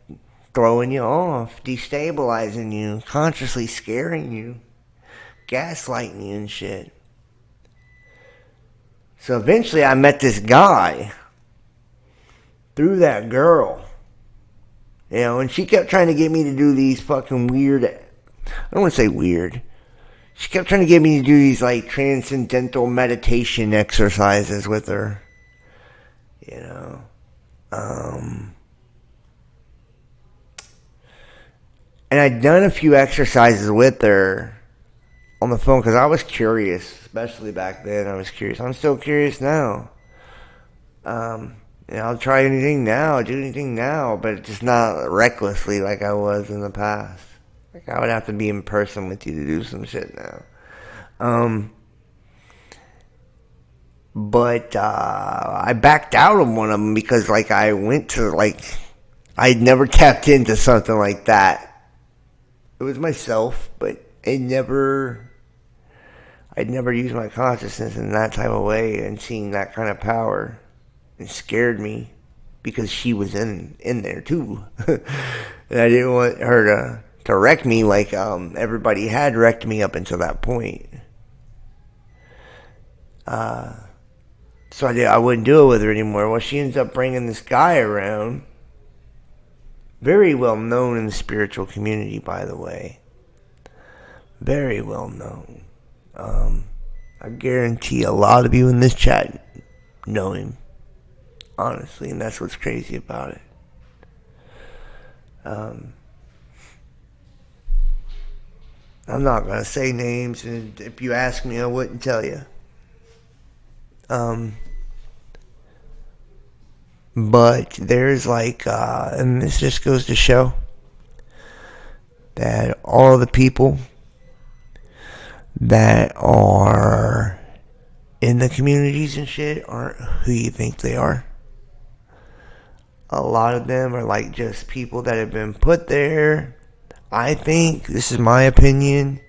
throwing you off, destabilizing you, consciously scaring you, gaslighting you and shit. So eventually I met this guy through that girl. You know, and she kept trying to get me to do these fucking weird, I don't want to say weird. She kept trying to get me to do these like transcendental meditation exercises with her. You know. And I'd done a few exercises with her on the phone because I was curious, especially back then. I was curious. I'm still curious now. And I'll try anything now, do anything now, but just not recklessly like I was in the past. Like I would have to be in person with you to do some shit now. But I backed out of one of them because like I went to like I'd never tapped into something like that. It was myself, but I'd never used my consciousness in that type of way and seen that kind of power. It scared me because she was in there too. And I didn't want her to wreck me like everybody had wrecked me up until that point. So I wouldn't do it with her anymore. Well, she ends up bringing this guy around. Very well known in the spiritual community, by the way. Very well known. I guarantee a lot of you in this chat know him. Honestly, and that's what's crazy about it. I'm not going to say names, and if you ask me, I wouldn't tell you. But there's and this just goes to show that all the people that are in the communities and shit aren't who you think they are. A lot of them are just people that have been put there. I think, this is my opinion,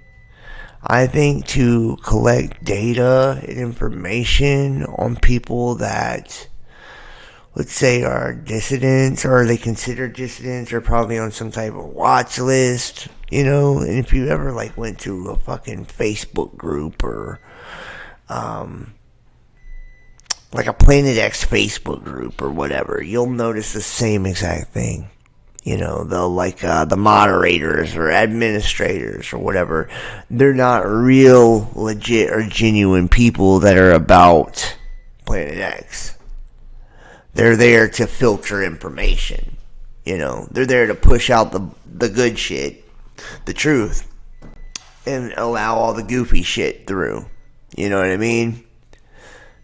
I think to collect data and information on people that, let's say, are dissidents, or they consider dissidents, or probably on some type of watch list, and if you ever went to a fucking Facebook group or a Planet X Facebook group or whatever, you'll notice the same exact thing. They'll the moderators or administrators or whatever, they're not real, legit, or genuine people that are about Planet X. They're there to filter information. They're there to push out the good shit, the truth, and allow all the goofy shit through. You know what I mean?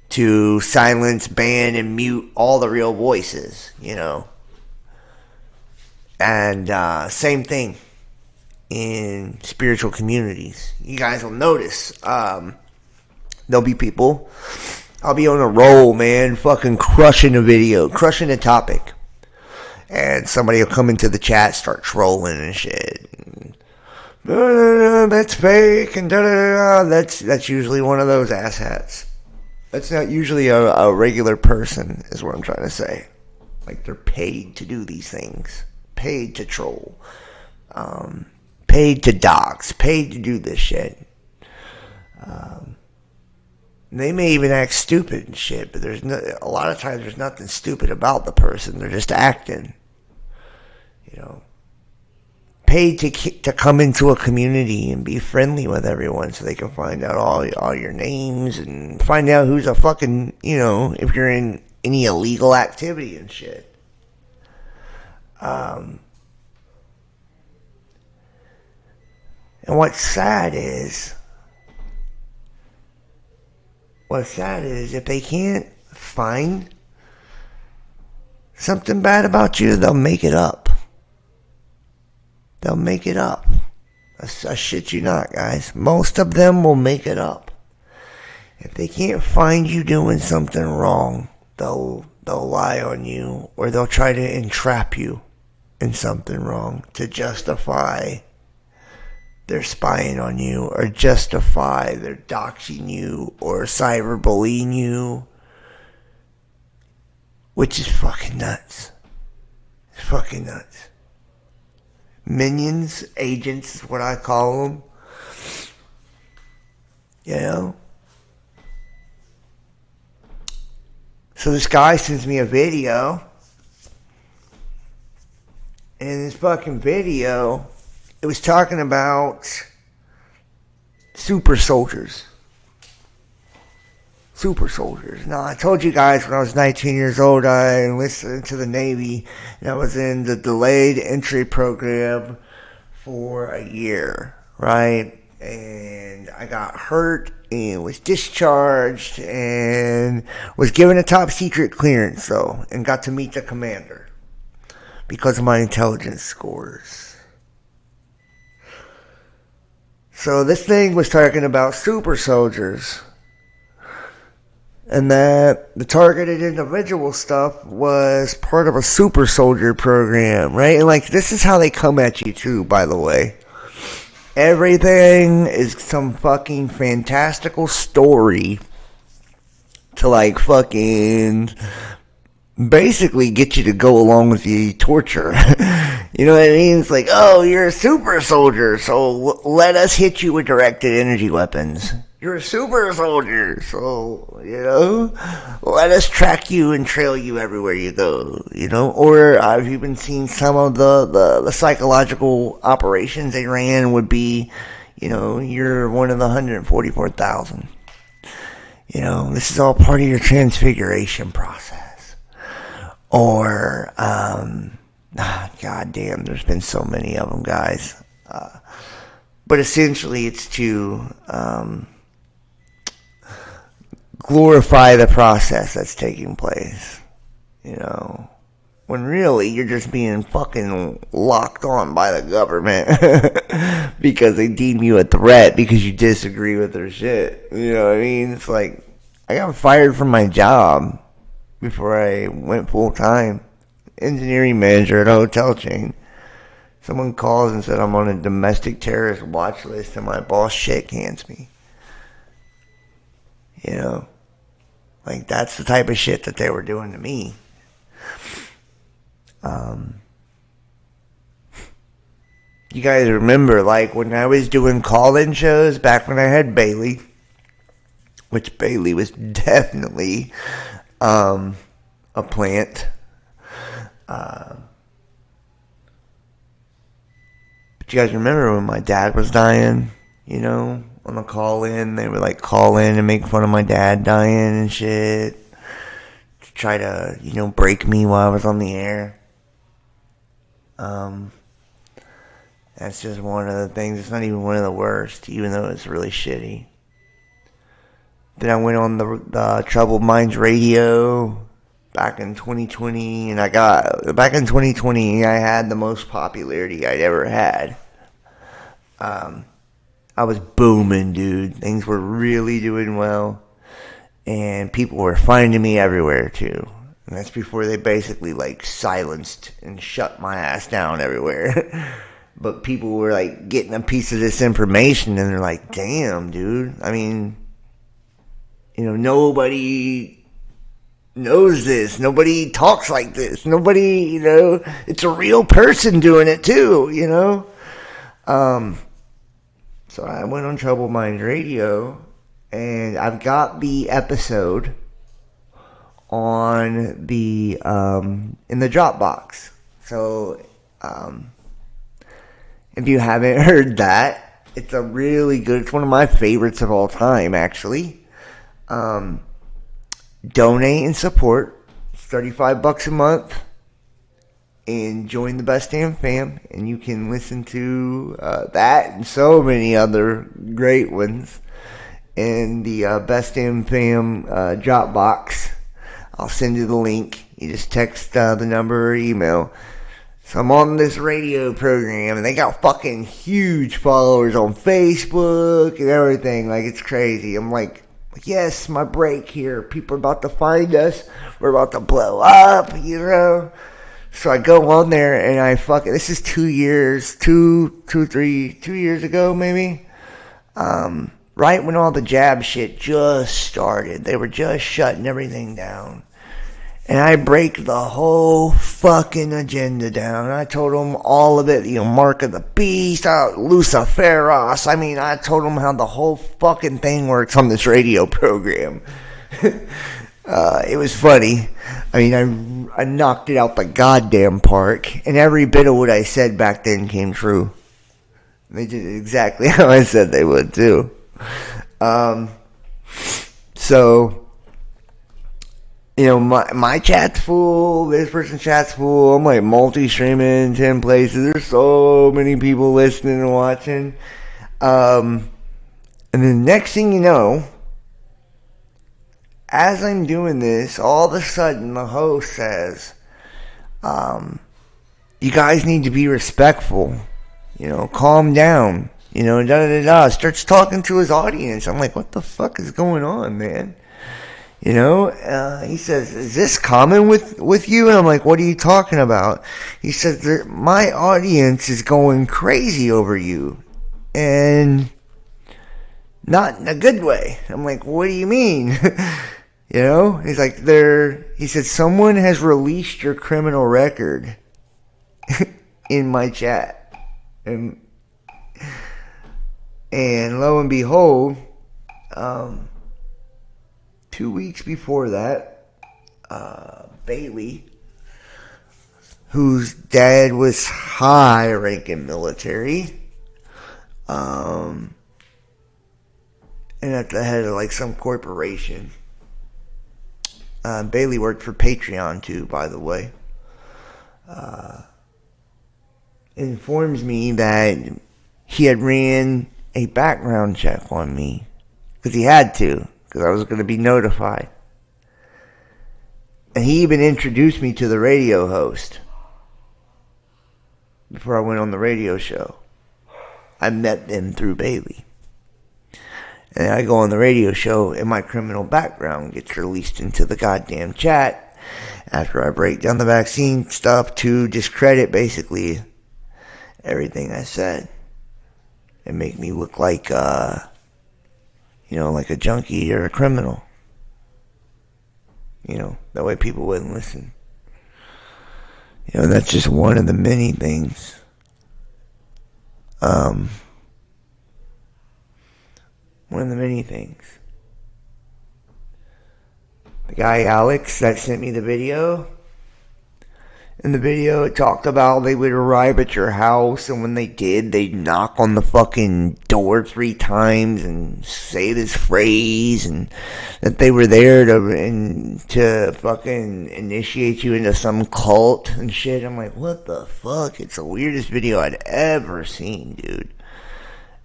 To silence, ban, and mute all the real voices, And same thing in spiritual communities. You guys will notice there'll be people, I'll be on a roll, man, fucking crushing a video, crushing a topic. And somebody will come into the chat, start trolling and shit. That's fake, and da-da-da-da. That's usually one of those asshats. That's not usually a regular person, is what I'm trying to say. They're paid to do these things. Paid to troll. Paid to dox. Paid to do this shit. They may even act stupid and shit, but a lot of times there's nothing stupid about the person. They're just acting. Paid to come into a community and be friendly with everyone so they can find out all your names and find out who's a fucking, if you're in any illegal activity and shit. And what's sad is if they can't find something bad about you, they'll make it up. They'll make it up. I shit you not, guys. Most of them will make it up. If they can't find you doing something wrong, they'll lie on you, or they'll try to entrap you in something wrong to justify their spying on you, or justify their doxing you, or cyberbullying you, which is fucking nuts. It's fucking nuts. Minions, agents is what I call them. So this guy sends me a video. And this fucking video, it was talking about super soldiers. Super soldiers. Now, I told you guys when I was 19 years old, I enlisted into the Navy, and I was in the delayed entry program for a year, right? And I got hurt and was discharged and was given a top secret clearance, though, and got to meet the commander because of my intelligence scores. So this thing was talking about super soldiers. And that the targeted individual stuff was part of a super soldier program, right? And this is how they come at you too, by the way. Everything is some fucking fantastical story to fucking basically get you to go along with the torture. You know what I mean? It's oh, you're a super soldier, so let us hit you with directed energy weapons. You're a super soldier, so, let us track you and trail you everywhere you go, Or I've even seen some of the psychological operations they ran would be, you're one of the 144,000. This is all part of your transfiguration process. Or, God damn, there's been so many of them, guys. But essentially it's to glorify the process that's taking place. When really you're just being fucking locked on by the government because they deem you a threat because you disagree with their shit. You know what I mean? It's like, I got fired from my job before I went full time. Engineering manager at a hotel chain. Someone calls and said I'm on a domestic terrorist watch list and my boss shake hands me. Like, that's the type of shit that they were doing to me. You guys remember, like, when I was doing call-in shows back when I had Bailey, which Bailey was definitely a plant. But you guys remember when my dad was dying, on the call-in, they would, like, call in and make fun of my dad dying and shit. To try to, break me while I was on the air. That's just one of the things. It's not even one of the worst, even though it's really shitty. Then I went on the Troubled Minds radio back in 2020, and back in 2020, I had the most popularity I'd ever had. I was booming, dude. Things were really doing well, and people were finding me everywhere, too. And that's before they basically, like, silenced and shut my ass down everywhere. But people were, like, getting a piece of this information, and they're like, damn, dude. I mean, nobody knows this. Nobody talks like this. Nobody, it's a real person doing it, too, So I went on Troubled Minds Radio, and I've got the episode on the in the Dropbox. So if you haven't heard that, it's a really good. It's one of my favorites of all time, actually. Donate and support. It's $35 a month, and join the Best Damn Fam, and you can listen to that and so many other great ones in the Best Damn Fam Dropbox. I'll send you the link. You just text the number or email. So I'm on this radio program, and they got fucking huge followers on Facebook and everything. Like, it's crazy. I'm like, yes, my break here. People are about to find us. We're about to blow up, So I go on there, and this is 2 years, 2 years ago, maybe. Right when all the jab shit just started. They were just shutting everything down. And I break the whole fucking agenda down. I told them all of it, Mark of the Beast, Luciferos. I mean, I told them how the whole fucking thing works on this radio program. It was funny. I mean, I knocked it out the goddamn park, and every bit of what I said back then came true. They did exactly how I said they would, too. So, my chat's full, this person's chat's full. I'm like multi-streaming 10 places. There's so many people listening and watching. And the next thing you know, as I'm doing this, all of a sudden the host says, you guys need to be respectful. Calm down. Da-da-da-da. Starts talking to his audience. I'm like, what the fuck is going on, man? He says, is this common with you? And I'm like, what are you talking about? He says, my audience is going crazy over you. And not in a good way. I'm like, what do you mean? He's like, he said, someone has released your criminal record in my chat. And lo and behold, 2 weeks before that, Bailey, whose dad was high-ranking military, and at the head of like some corporation. Bailey worked for Patreon too, by the way. Informs me that he had ran a background check on me because he had to, because I was going to be notified. And he even introduced me to the radio host before I went on the radio show. I met them through Bailey. And I go on the radio show and my criminal background gets released into the goddamn chat after I break down the vaccine stuff to discredit basically everything I said and make me look like, like a junkie or a criminal. That way people wouldn't listen. That's just one of the many things. One of the many things. The guy Alex that sent me the video. In the video, it talked about they would arrive at your house, and when they did, they'd knock on the fucking door 3 times and say this phrase, and that they were there to fucking initiate you into some cult and shit. I'm like, what the fuck? It's the weirdest video I'd ever seen, dude.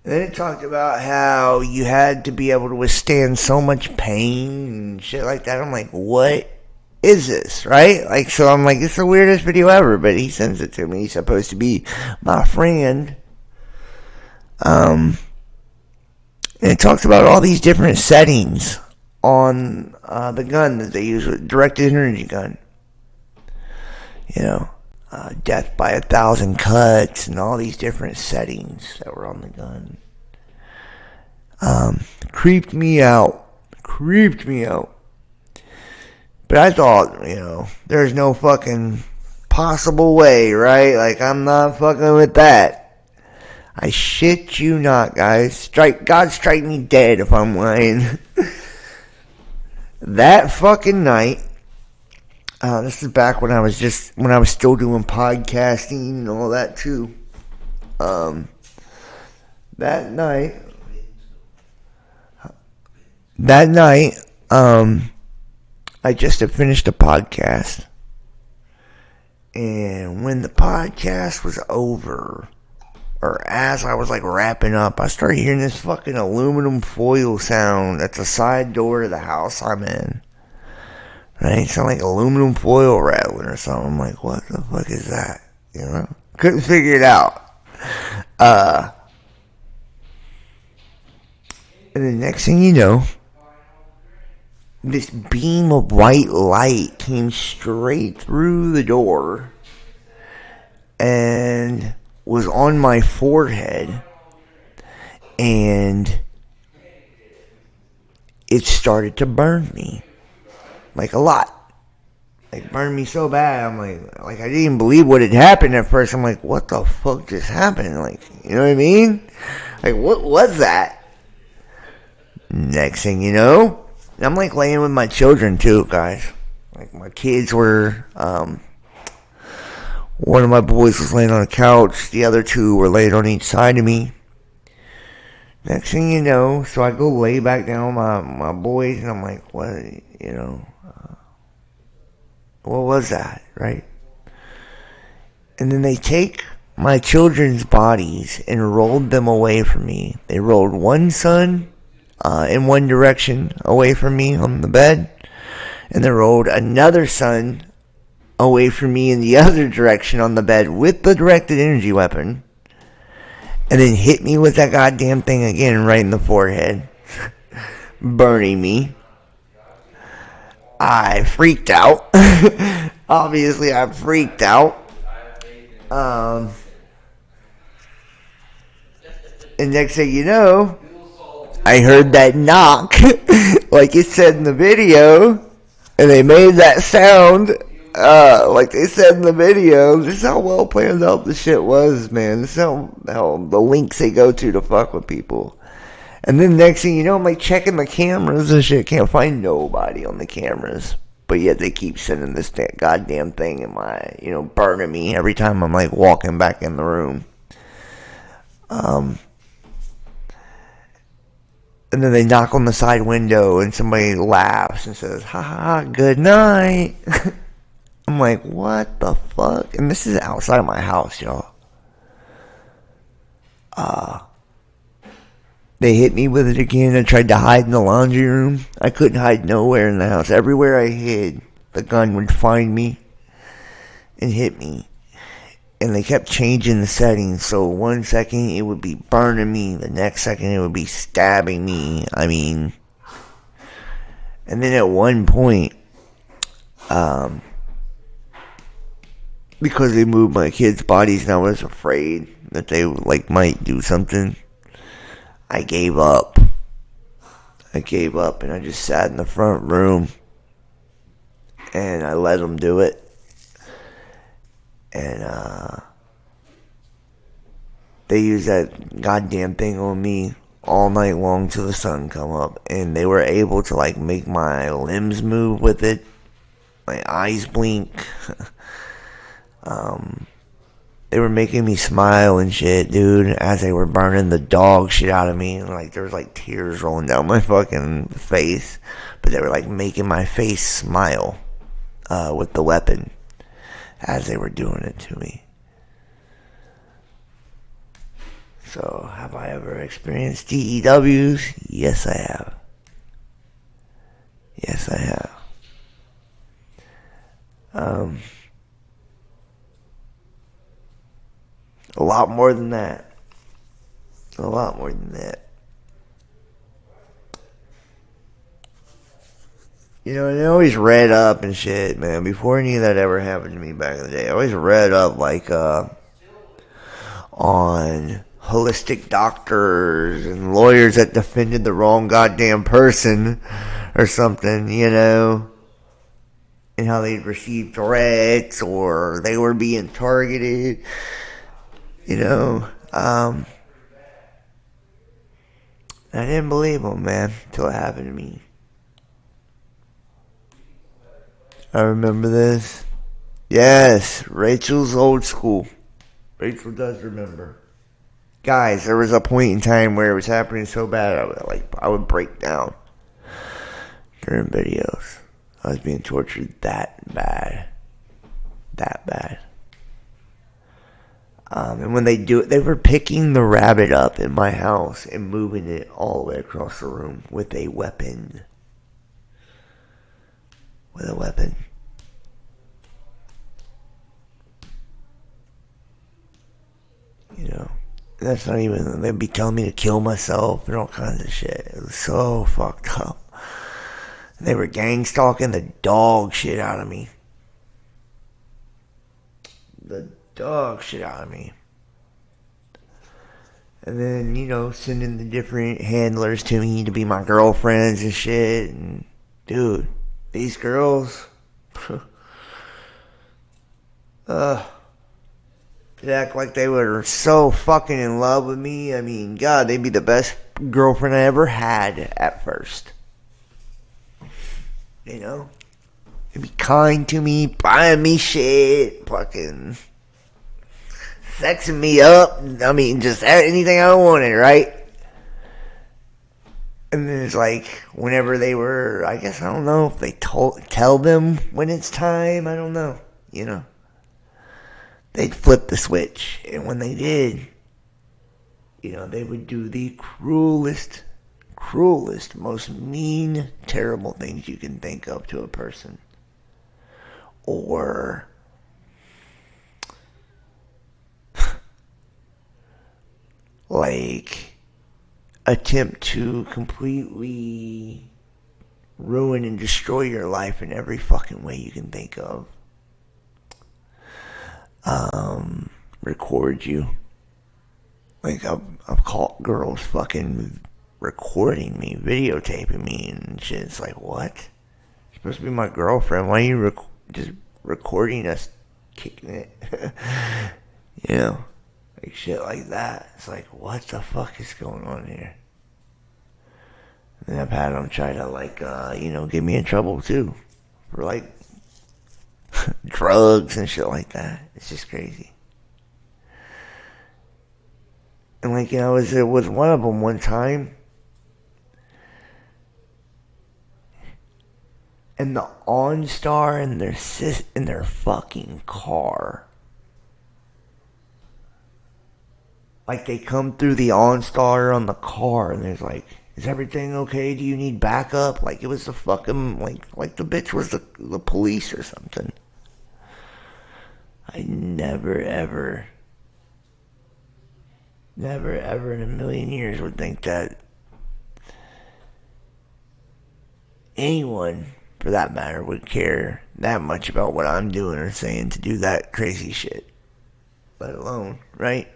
And then it talked about how you had to be able to withstand so much pain and shit like that. I'm like, what is this, right? So I'm like, it's the weirdest video ever, but he sends it to me. He's supposed to be my friend. And it talks about all these different settings on the gun that they use, with directed energy gun. Death by 1,000 cuts and all these different settings that were on the gun. Creeped me out. But I thought, there's no fucking possible way, right? I'm not fucking with that. I shit you not, guys. God strike me dead if I'm lying. That fucking night, this is back when I was still doing podcasting and all that too. That night, I just had finished a podcast, and when the podcast was over, or as I was wrapping up, I started hearing this fucking aluminum foil sound at the side door of the house I'm in. Right? It sounded like aluminum foil rattling or something. I'm like, what the fuck is that? Couldn't figure it out. And the next thing you know, this beam of white light came straight through the door and was on my forehead, and it started to burn me. A lot. Burned me so bad, I'm like I didn't even believe what had happened at first. I'm like, what the fuck just happened? You know what I mean? What was that? Next thing you know, I'm laying with my children too, guys. My kids were, one of my boys was laying on a couch, the other 2 were laying on each side of me. Next thing you know, so I go lay back down my boys, and I'm like, what, what was that, right? And then they take my children's bodies and rolled them away from me. They rolled one son in one direction away from me on the bed, and they rolled another son away from me in the other direction on the bed with the directed energy weapon, and then hit me with that goddamn thing again right in the forehead, burning me. I freaked out. Obviously, I freaked out. And next thing you know, I heard that knock, like it said in the video, and they made that sound, like they said in the video. This is how well planned out the shit was, man. This is how the links they go to fuck with people. And then next thing you know, I'm like checking the cameras and shit. Can't find nobody on the cameras. But yet they keep sending this goddamn thing in my, burning me every time I'm like walking back in the room. And then they knock on the side window and somebody laughs and says, ha ha, good night. I'm like, what the fuck? And this is outside my house, y'all. They hit me with it again. I tried to hide in the laundry room. I couldn't hide nowhere in the house. Everywhere I hid, the gun would find me and hit me. And they kept changing the settings. So 1 second it would be burning me. The next second it would be stabbing me. I mean. And then at one point, because they moved my kids' bodies and I was afraid that they might do something, I gave up. And I just sat in the front room and I let them do it. And they used that goddamn thing on me all night long till the sun come up. And they were able to make my limbs move with it. My eyes blink. They were making me smile and shit, dude, as they were burning the dog shit out of me. And there was tears rolling down my fucking face. But they were making my face smile with the weapon as they were doing it to me. So, have I ever experienced DEWs? Yes, I have. Yes, I have. A lot more than that. A lot more than that. And I always read up and shit, man. Before any of that ever happened to me back in the day, I always read up, on holistic doctors and lawyers that defended the wrong goddamn person or something, and how they'd received threats or they were being targeted, I didn't believe them, man, until it happened to me. I remember this. Yes, Rachel's old school. Rachel does remember. Guys, there was a point in time where it was happening so bad, I would break down during videos. I was being tortured that bad. That bad. And when they do it, they were picking the rabbit up in my house and moving it all the way across the room with a weapon. With a weapon. That's not even, they'd be telling me to kill myself and all kinds of shit. It was so fucked up. And they were gang stalking the dog shit out of me. The dog shit out of me. And then, sending the different handlers to me to be my girlfriends and shit. And, dude, these girls, they act like they were so fucking in love with me. I mean, God, they'd be the best girlfriend I ever had at first. They'd be kind to me, buying me shit, fucking sexing me up. I mean, just anything I wanted, right? And then it's whenever they were, I guess, I don't know if they tell them when it's time. I don't know, They'd flip the switch. And when they did, they would do the cruelest, most mean, terrible things you can think of to a person. Or attempt to completely ruin and destroy your life in every fucking way you can think of. Record you. I've caught girls fucking recording me, videotaping me and shit. It's what? You're supposed to be my girlfriend. Why are you just recording us kicking it? Shit like that. It's what the fuck is going on here? And I've had them try to, like, get me in trouble, too. For, like, drugs and shit like that. It's just crazy. And, like, I was with one of them one time. And the OnStar in their fucking car. Like, they come through the OnStar on the car, and there's like, is everything okay? Do you need backup? Like, it was the fucking, like the bitch was the police or something. I never, ever in a million years would think that anyone, for that matter, would care that much about what I'm doing or saying to do that crazy shit. Let alone, right?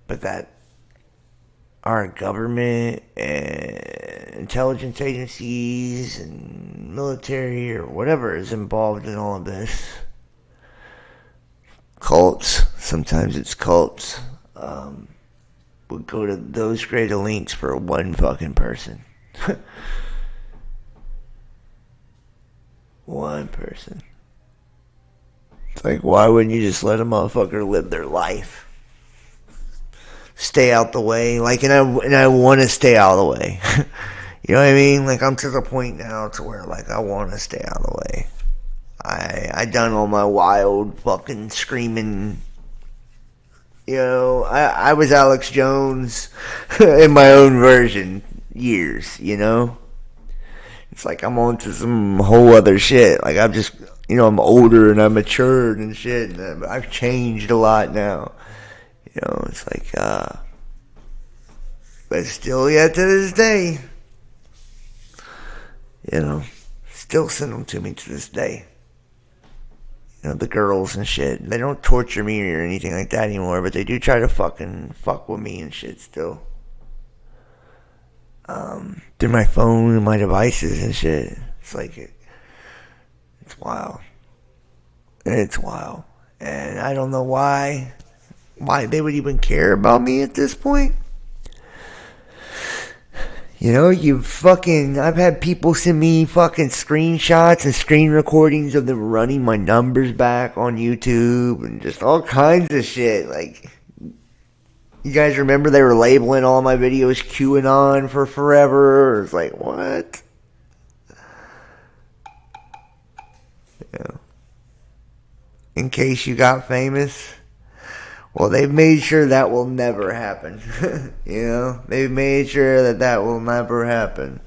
But that our government and intelligence agencies and military or whatever is involved in all of this. Cults, sometimes it's cults, would go to those great lengths for one fucking person. One person. It's like, why wouldn't you just let a motherfucker live their life? Stay out the way. Like, and I want to stay out of the way. You know what I mean? Like, I'm to the point now to where, like, I want to stay out of the way. I done all my wild fucking screaming. I was Alex Jones in my own version years, It's like I'm on to some whole other shit. Like, I'm just, I'm older and I'm matured and shit. And I've changed a lot now. It's like, but still, yet to this day, still send them to me to this day. The girls and shit. They don't torture me or anything like that anymore, but they do try to fucking fuck with me and shit still. Through my phone and my devices and shit. It's like, it's wild. It's wild. And I don't know why they would even care about me at this point. I've had people send me fucking screenshots and screen recordings of them running my numbers back on YouTube and just all kinds of shit. Like, you guys remember they were labeling all my videos QAnon for forever? It's like, what? In case you got famous. Well, they've made sure that will never happen. They've made sure that will never happen.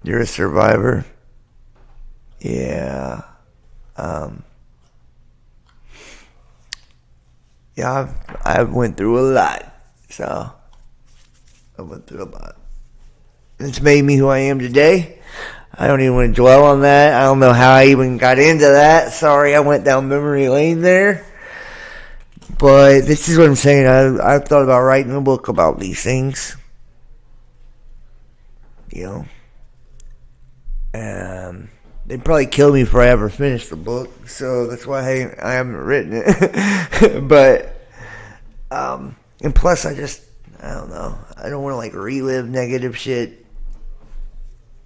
You're a survivor. Yeah. Yeah, I went through a lot. So, I went through a lot. It's made me who I am today. I don't even want to dwell on that. I don't know how I even got into that. Sorry, I went down memory lane there. But this is what I'm saying. I've thought about writing a book about these things. They'd probably kill me before I ever finish the book. So that's why I haven't written it. But, and plus I don't know. I don't want to, like, relive negative shit.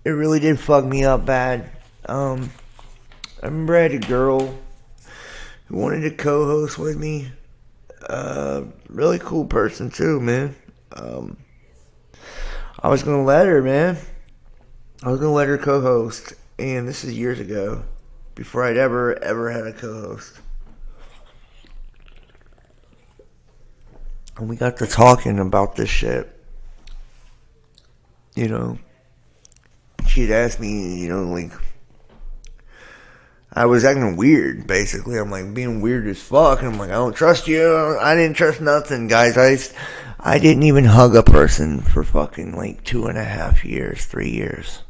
It really did fuck me up bad. I remember I had a girl who wanted to co-host with me. Really cool person too, man. I was gonna let her, man. I was gonna let her co-host, and this is years ago, before I'd ever had a co-host. And we got to talking about this shit. She'd asked me, like, I was acting weird, basically. I'm like being weird as fuck. And I'm like, I don't trust you. I didn't trust nothing, guys. I didn't even hug a person for fucking like 2.5 years, 3 years.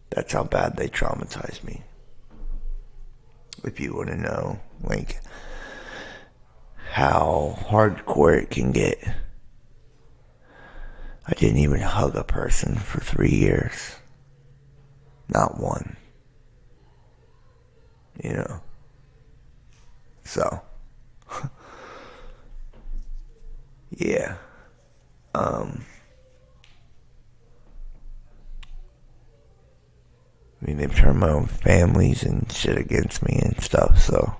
That's how bad they traumatized me. If you want to know, like, how hardcore it can get. I didn't even hug a person for 3 years. Not one. So. Yeah. I mean, they've turned my own families and shit against me and stuff, so.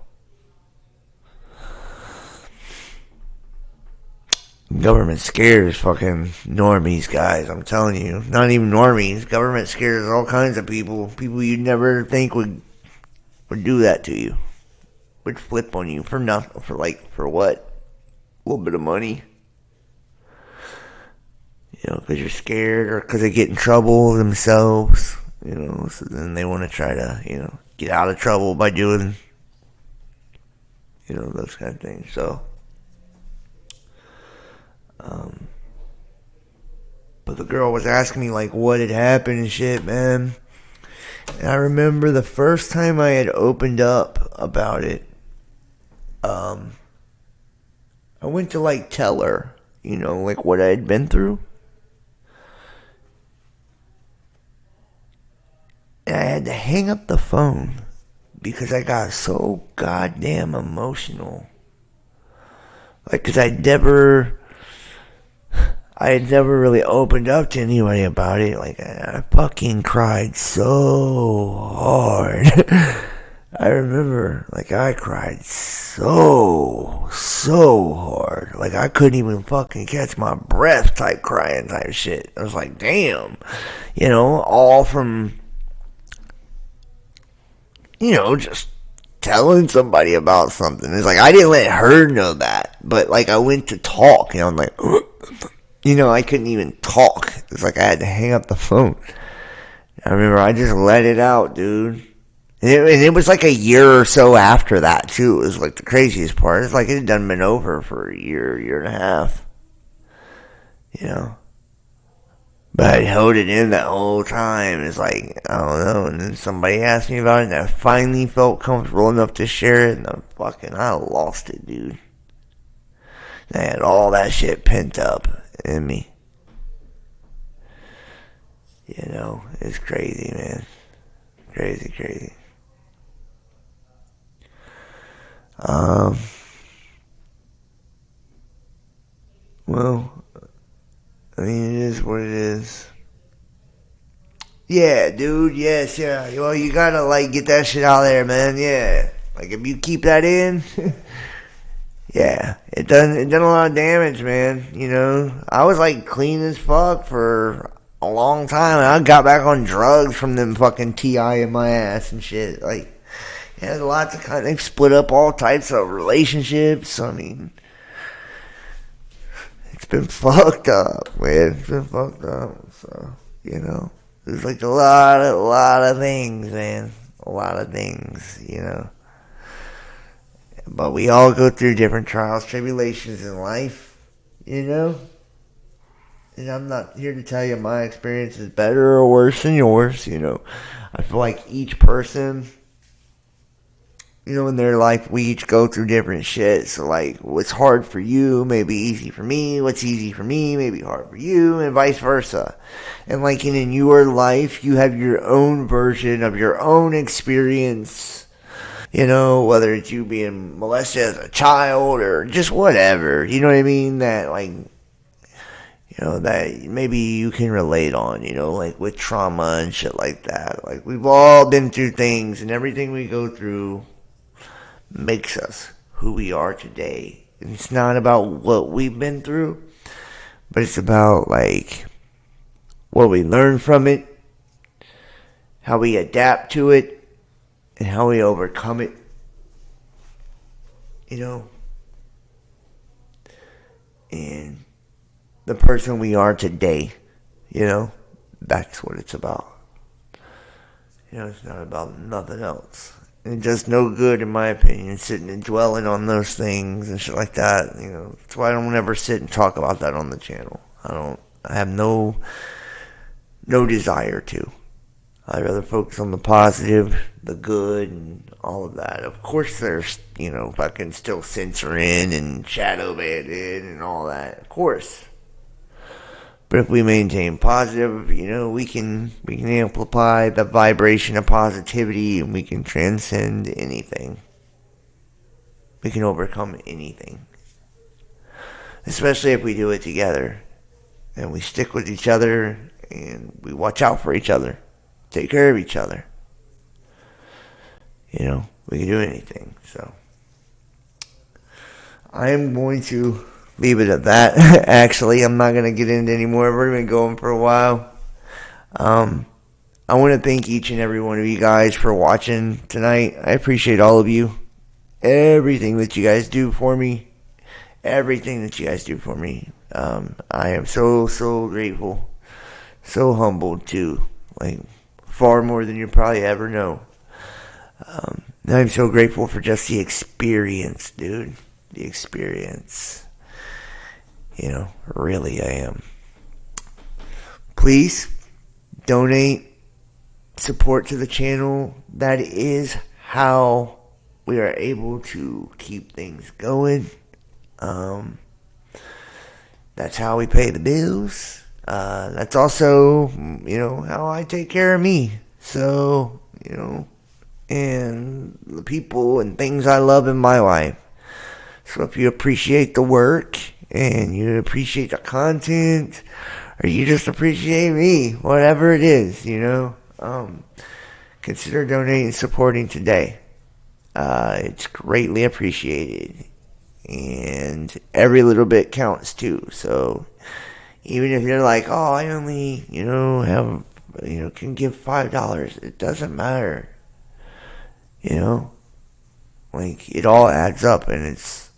Government scares fucking normies, guys. I'm telling you. Not even normies. Government scares all kinds of people. People you'd never think would do that to you. Would flip on you for nothing. For what? A little bit of money. Because you're scared or because they get in trouble themselves. So then they want to try to, get out of trouble by doing, those kind of things. So, but the girl was asking me, like, what had happened and shit, man. And I remember the first time I had opened up about it, I went to, like, tell her, like, what I had been through. And I had to hang up the phone because I got so goddamn emotional. Like, because I had never really opened up to anybody about it. Like, I fucking cried so hard. I remember, like, I cried so hard. Like, I couldn't even fucking catch my breath type crying type shit. I was like, damn. All from, just telling somebody about something. It's like, I didn't let her know that. But, like, I went to talk, and I'm like, I couldn't even talk. It's like I had to hang up the phone. I remember I just let it out, dude. And it was like a year or so after that, too. It was like the craziest part. It's like it had done been over for a year and a half. But I held it in that whole time. It's like, I don't know. And then somebody asked me about it, and I finally felt comfortable enough to share it. And I lost it, dude. And I had all that shit pent up in me. It's crazy, man. Crazy. Well, I mean, it is what it is. Yeah, dude, yes, yeah. Well, you gotta, like, get that shit out there, man, yeah. Like, if you keep that in, yeah, it done a lot of damage, man, I was, like, clean as fuck for a long time, and I got back on drugs from them fucking TI in my ass and shit, like, yeah, lots of they've split up all types of relationships. I mean, it's been fucked up, man. It's been fucked up. So, there's like a lot of things, man. A lot of things, But we all go through different trials, tribulations in life, And I'm not here to tell you my experience is better or worse than yours, I feel like each person, in their life, we each go through different shit. So, like, what's hard for you may be easy for me. What's easy for me may be hard for you, and vice versa. And, like, in your life, you have your own version of your own experience. Whether it's you being molested as a child or just whatever. You know what I mean? That, like, that maybe you can relate on, like with trauma and shit like that. Like, we've all been through things, and everything we go through makes us who we are today. And it's not about what we've been through, but it's about, like, what we learn from it, how we adapt to it, and how we overcome it. And the person we are today, that's what it's about. It's not about nothing else. And just no good, in my opinion, sitting and dwelling on those things and shit like that. That's why I don't ever sit and talk about that on the channel. I have no desire to. I'd rather focus on the positive, the good, and all of that. Of course, there's, fucking still censoring and shadow banning and all that. Of course. But if we maintain positive, we can amplify the vibration of positivity, and we can transcend anything. We can overcome anything. especially if we do it together and we stick with each other and we watch out for each other, take care of each other. You know, we can do anything. So I am going to leave it at that. Actually, I'm not going to get into any more. We've been going for a while. I want to thank each and every one of you guys for watching tonight. I appreciate all of you. Everything that you guys do for me. Everything that you guys do for me. I am so, so grateful. So humbled, too. Like, far more than you probably ever know. I'm so grateful for just the experience, dude. The experience. You know, really I am. Please donate, support to the channel. That is how we are able to keep things going. That's how we pay the bills. That's also, you know, how I take care of me. So, you know, and the people and things I love in my life. So if you appreciate the work and you appreciate the content, or you just appreciate me, whatever it is, you know, consider donating and supporting today. It's greatly appreciated. And every little bit counts too. So even if you're like, oh, I only, you know, have, you know, can give $5, it doesn't matter. You know, like, it all adds up, and it's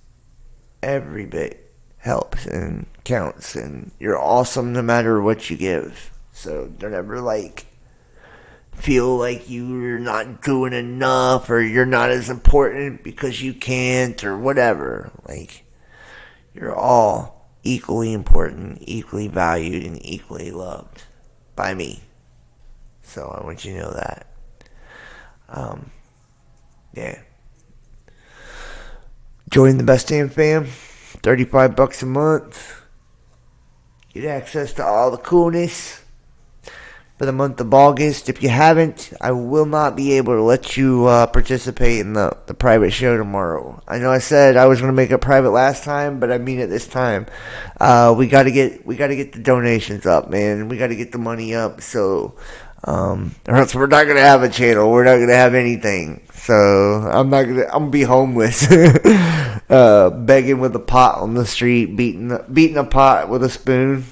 every bit helps and counts, and you're awesome no matter what you give. So don't ever, like, feel like you're not doing enough, or you're not as important because you can't, or whatever. Like, you're all equally important, equally valued, and equally loved by me. So I want you to know that. Yeah. Join the Best Damn Fam. $35 a month. Get access to all the coolness for the month of August. If you haven't, I will not be able to let you participate in the private show tomorrow. I know I said I was going to make it private last time, but I mean it this time. We got to get the donations up, man. We got to get the money up. So, or else we're not going to have a channel. We're not going to have anything. So I'm gonna be homeless, begging with a pot on the street, beating a pot with a spoon,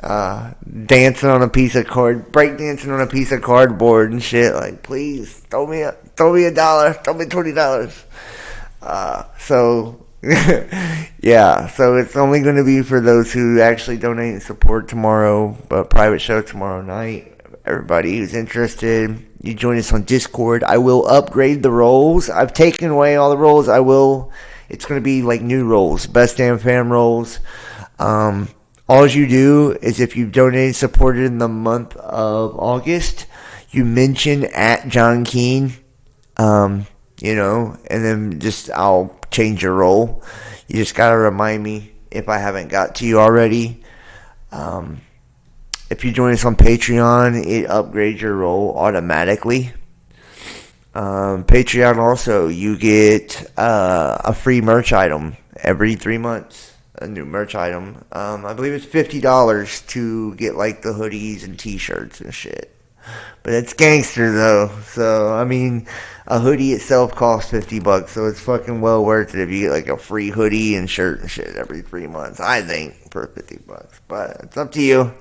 dancing on a piece of breakdancing on a piece of cardboard and shit. Like, please throw me $1, throw me $20. So yeah, so it's only going to be for those who actually donate and support tomorrow, but private show tomorrow night. Everybody who's interested, you join us on Discord. I will upgrade the roles. I've taken away all the roles. It's going to be like new roles, Best Damn Fam roles. All you do is, if you've donated, supported in the month of August, you mention at John Keene, you know, and then I'll change your role. You just got to remind me if I haven't got to you already. If you join us on Patreon, it upgrades your role automatically. Patreon also, you get a free merch item every 3 months. A new merch item. I believe it's $50 to get, like, the hoodies and t-shirts and shit. But it's gangster, though. So, I mean, a hoodie itself costs $50, so it's fucking well worth it if you get, like, a free hoodie and shirt and shit every 3 months, I think, for $50. But it's up to you.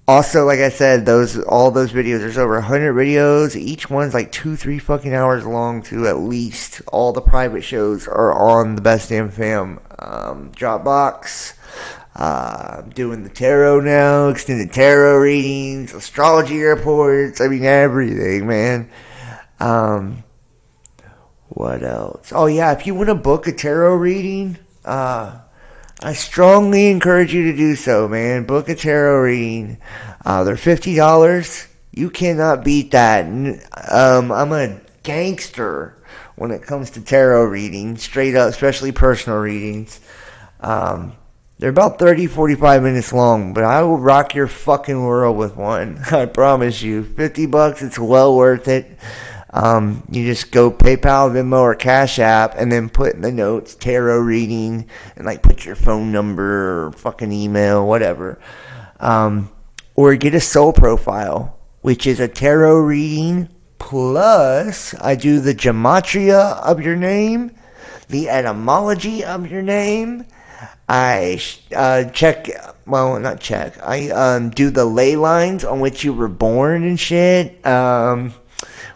Also, like I said, all those videos, there's over 100 videos. Each one's like 2-3 fucking hours long, too, at least. All the private shows are on the Best Damn Fam Dropbox. Doing the tarot now, extended tarot readings, astrology reports. I mean, everything, man. What else? Oh, yeah, if you want to book a tarot reading, I strongly encourage you to do so, man. Book a tarot reading. They're $50. You cannot beat that. I'm a gangster when it comes to tarot readings, straight up, especially personal readings. They're about 30-45 minutes long, but I will rock your fucking world with one. I promise you. $50, it's well worth it. You just go PayPal, Venmo, or Cash App, and then put in the notes tarot reading, and like put your phone number or fucking email, whatever. Or get a soul profile, which is a tarot reading plus I do the gematria of your name, the etymology of your name. I check, well, not check. I do the ley lines on which you were born and shit.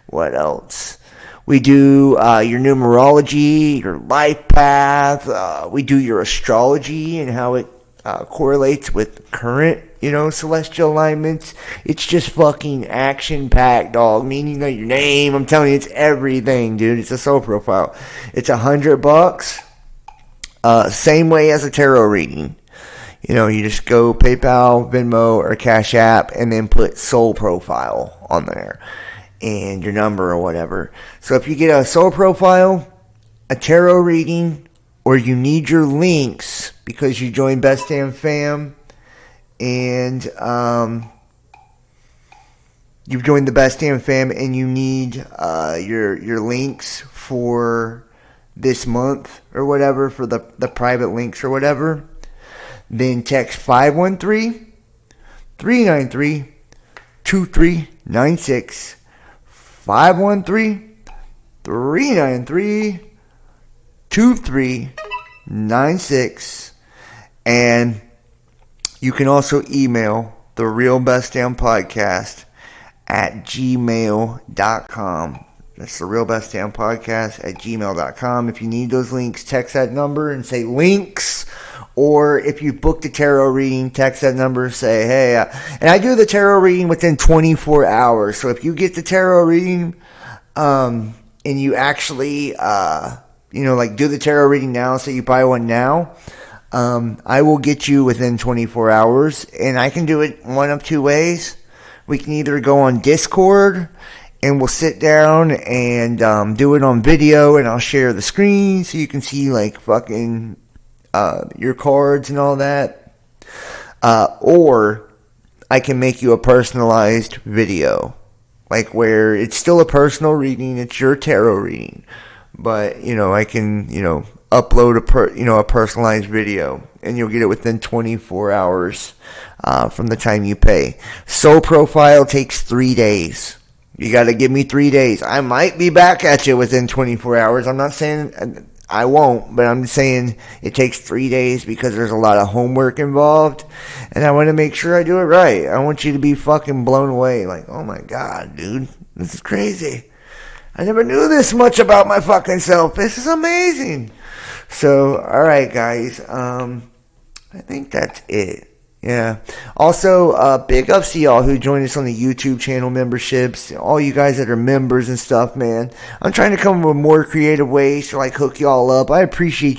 What else? We do your numerology, your life path. We do your astrology and how it correlates with current, celestial alignments. It's just fucking action-packed, dog. Meaning of your name. I'm telling you, it's everything, dude. It's a soul profile. It's $100. Same way as a tarot reading. You just go PayPal, Venmo, or Cash App, and then put soul profile on there. And your number or whatever. So if you get a soul profile, a tarot reading, or you need your links because you joined Best Damn Fam, and you've joined the Best Damn Fam, and you need your links for this month or whatever, for the private links or whatever, then text 513-393-2396. 513-393-2396. And you can also email the Real Best Damn Podcast at gmail.com. That's the Real Best Damn Podcast at gmail.com. If you need those links, text that number and say links. Or if you booked a tarot reading, text that number, say, hey, and I do the tarot reading within 24 hours. So if you get the tarot reading, and you actually, do the tarot reading now, so you buy one now, I will get you within 24 hours. And I can do it one of two ways. We can either go on Discord, and we'll sit down and do it on video, and I'll share the screen so you can see, like, fucking your cards and all that. Or I can make you a personalized video, like where it's still a personal reading, it's your tarot reading, but I can upload a personalized video, and you'll get it within 24 hours from the time you pay. Soul profile takes 3 days. You got to give me 3 days. I might be back at you within 24 hours. I'm not saying I won't, but I'm saying it takes 3 days because there's a lot of homework involved, and I want to make sure I do it right. I want you to be fucking blown away. Like, oh my God, dude, this is crazy. I never knew this much about my fucking self. This is amazing. So, all right, guys. I think that's it. Yeah. Also, big ups to y'all who joined us on the YouTube channel memberships. All you guys that are members and stuff, man. I'm trying to come up with more creative ways to, like, hook y'all up. I appreciate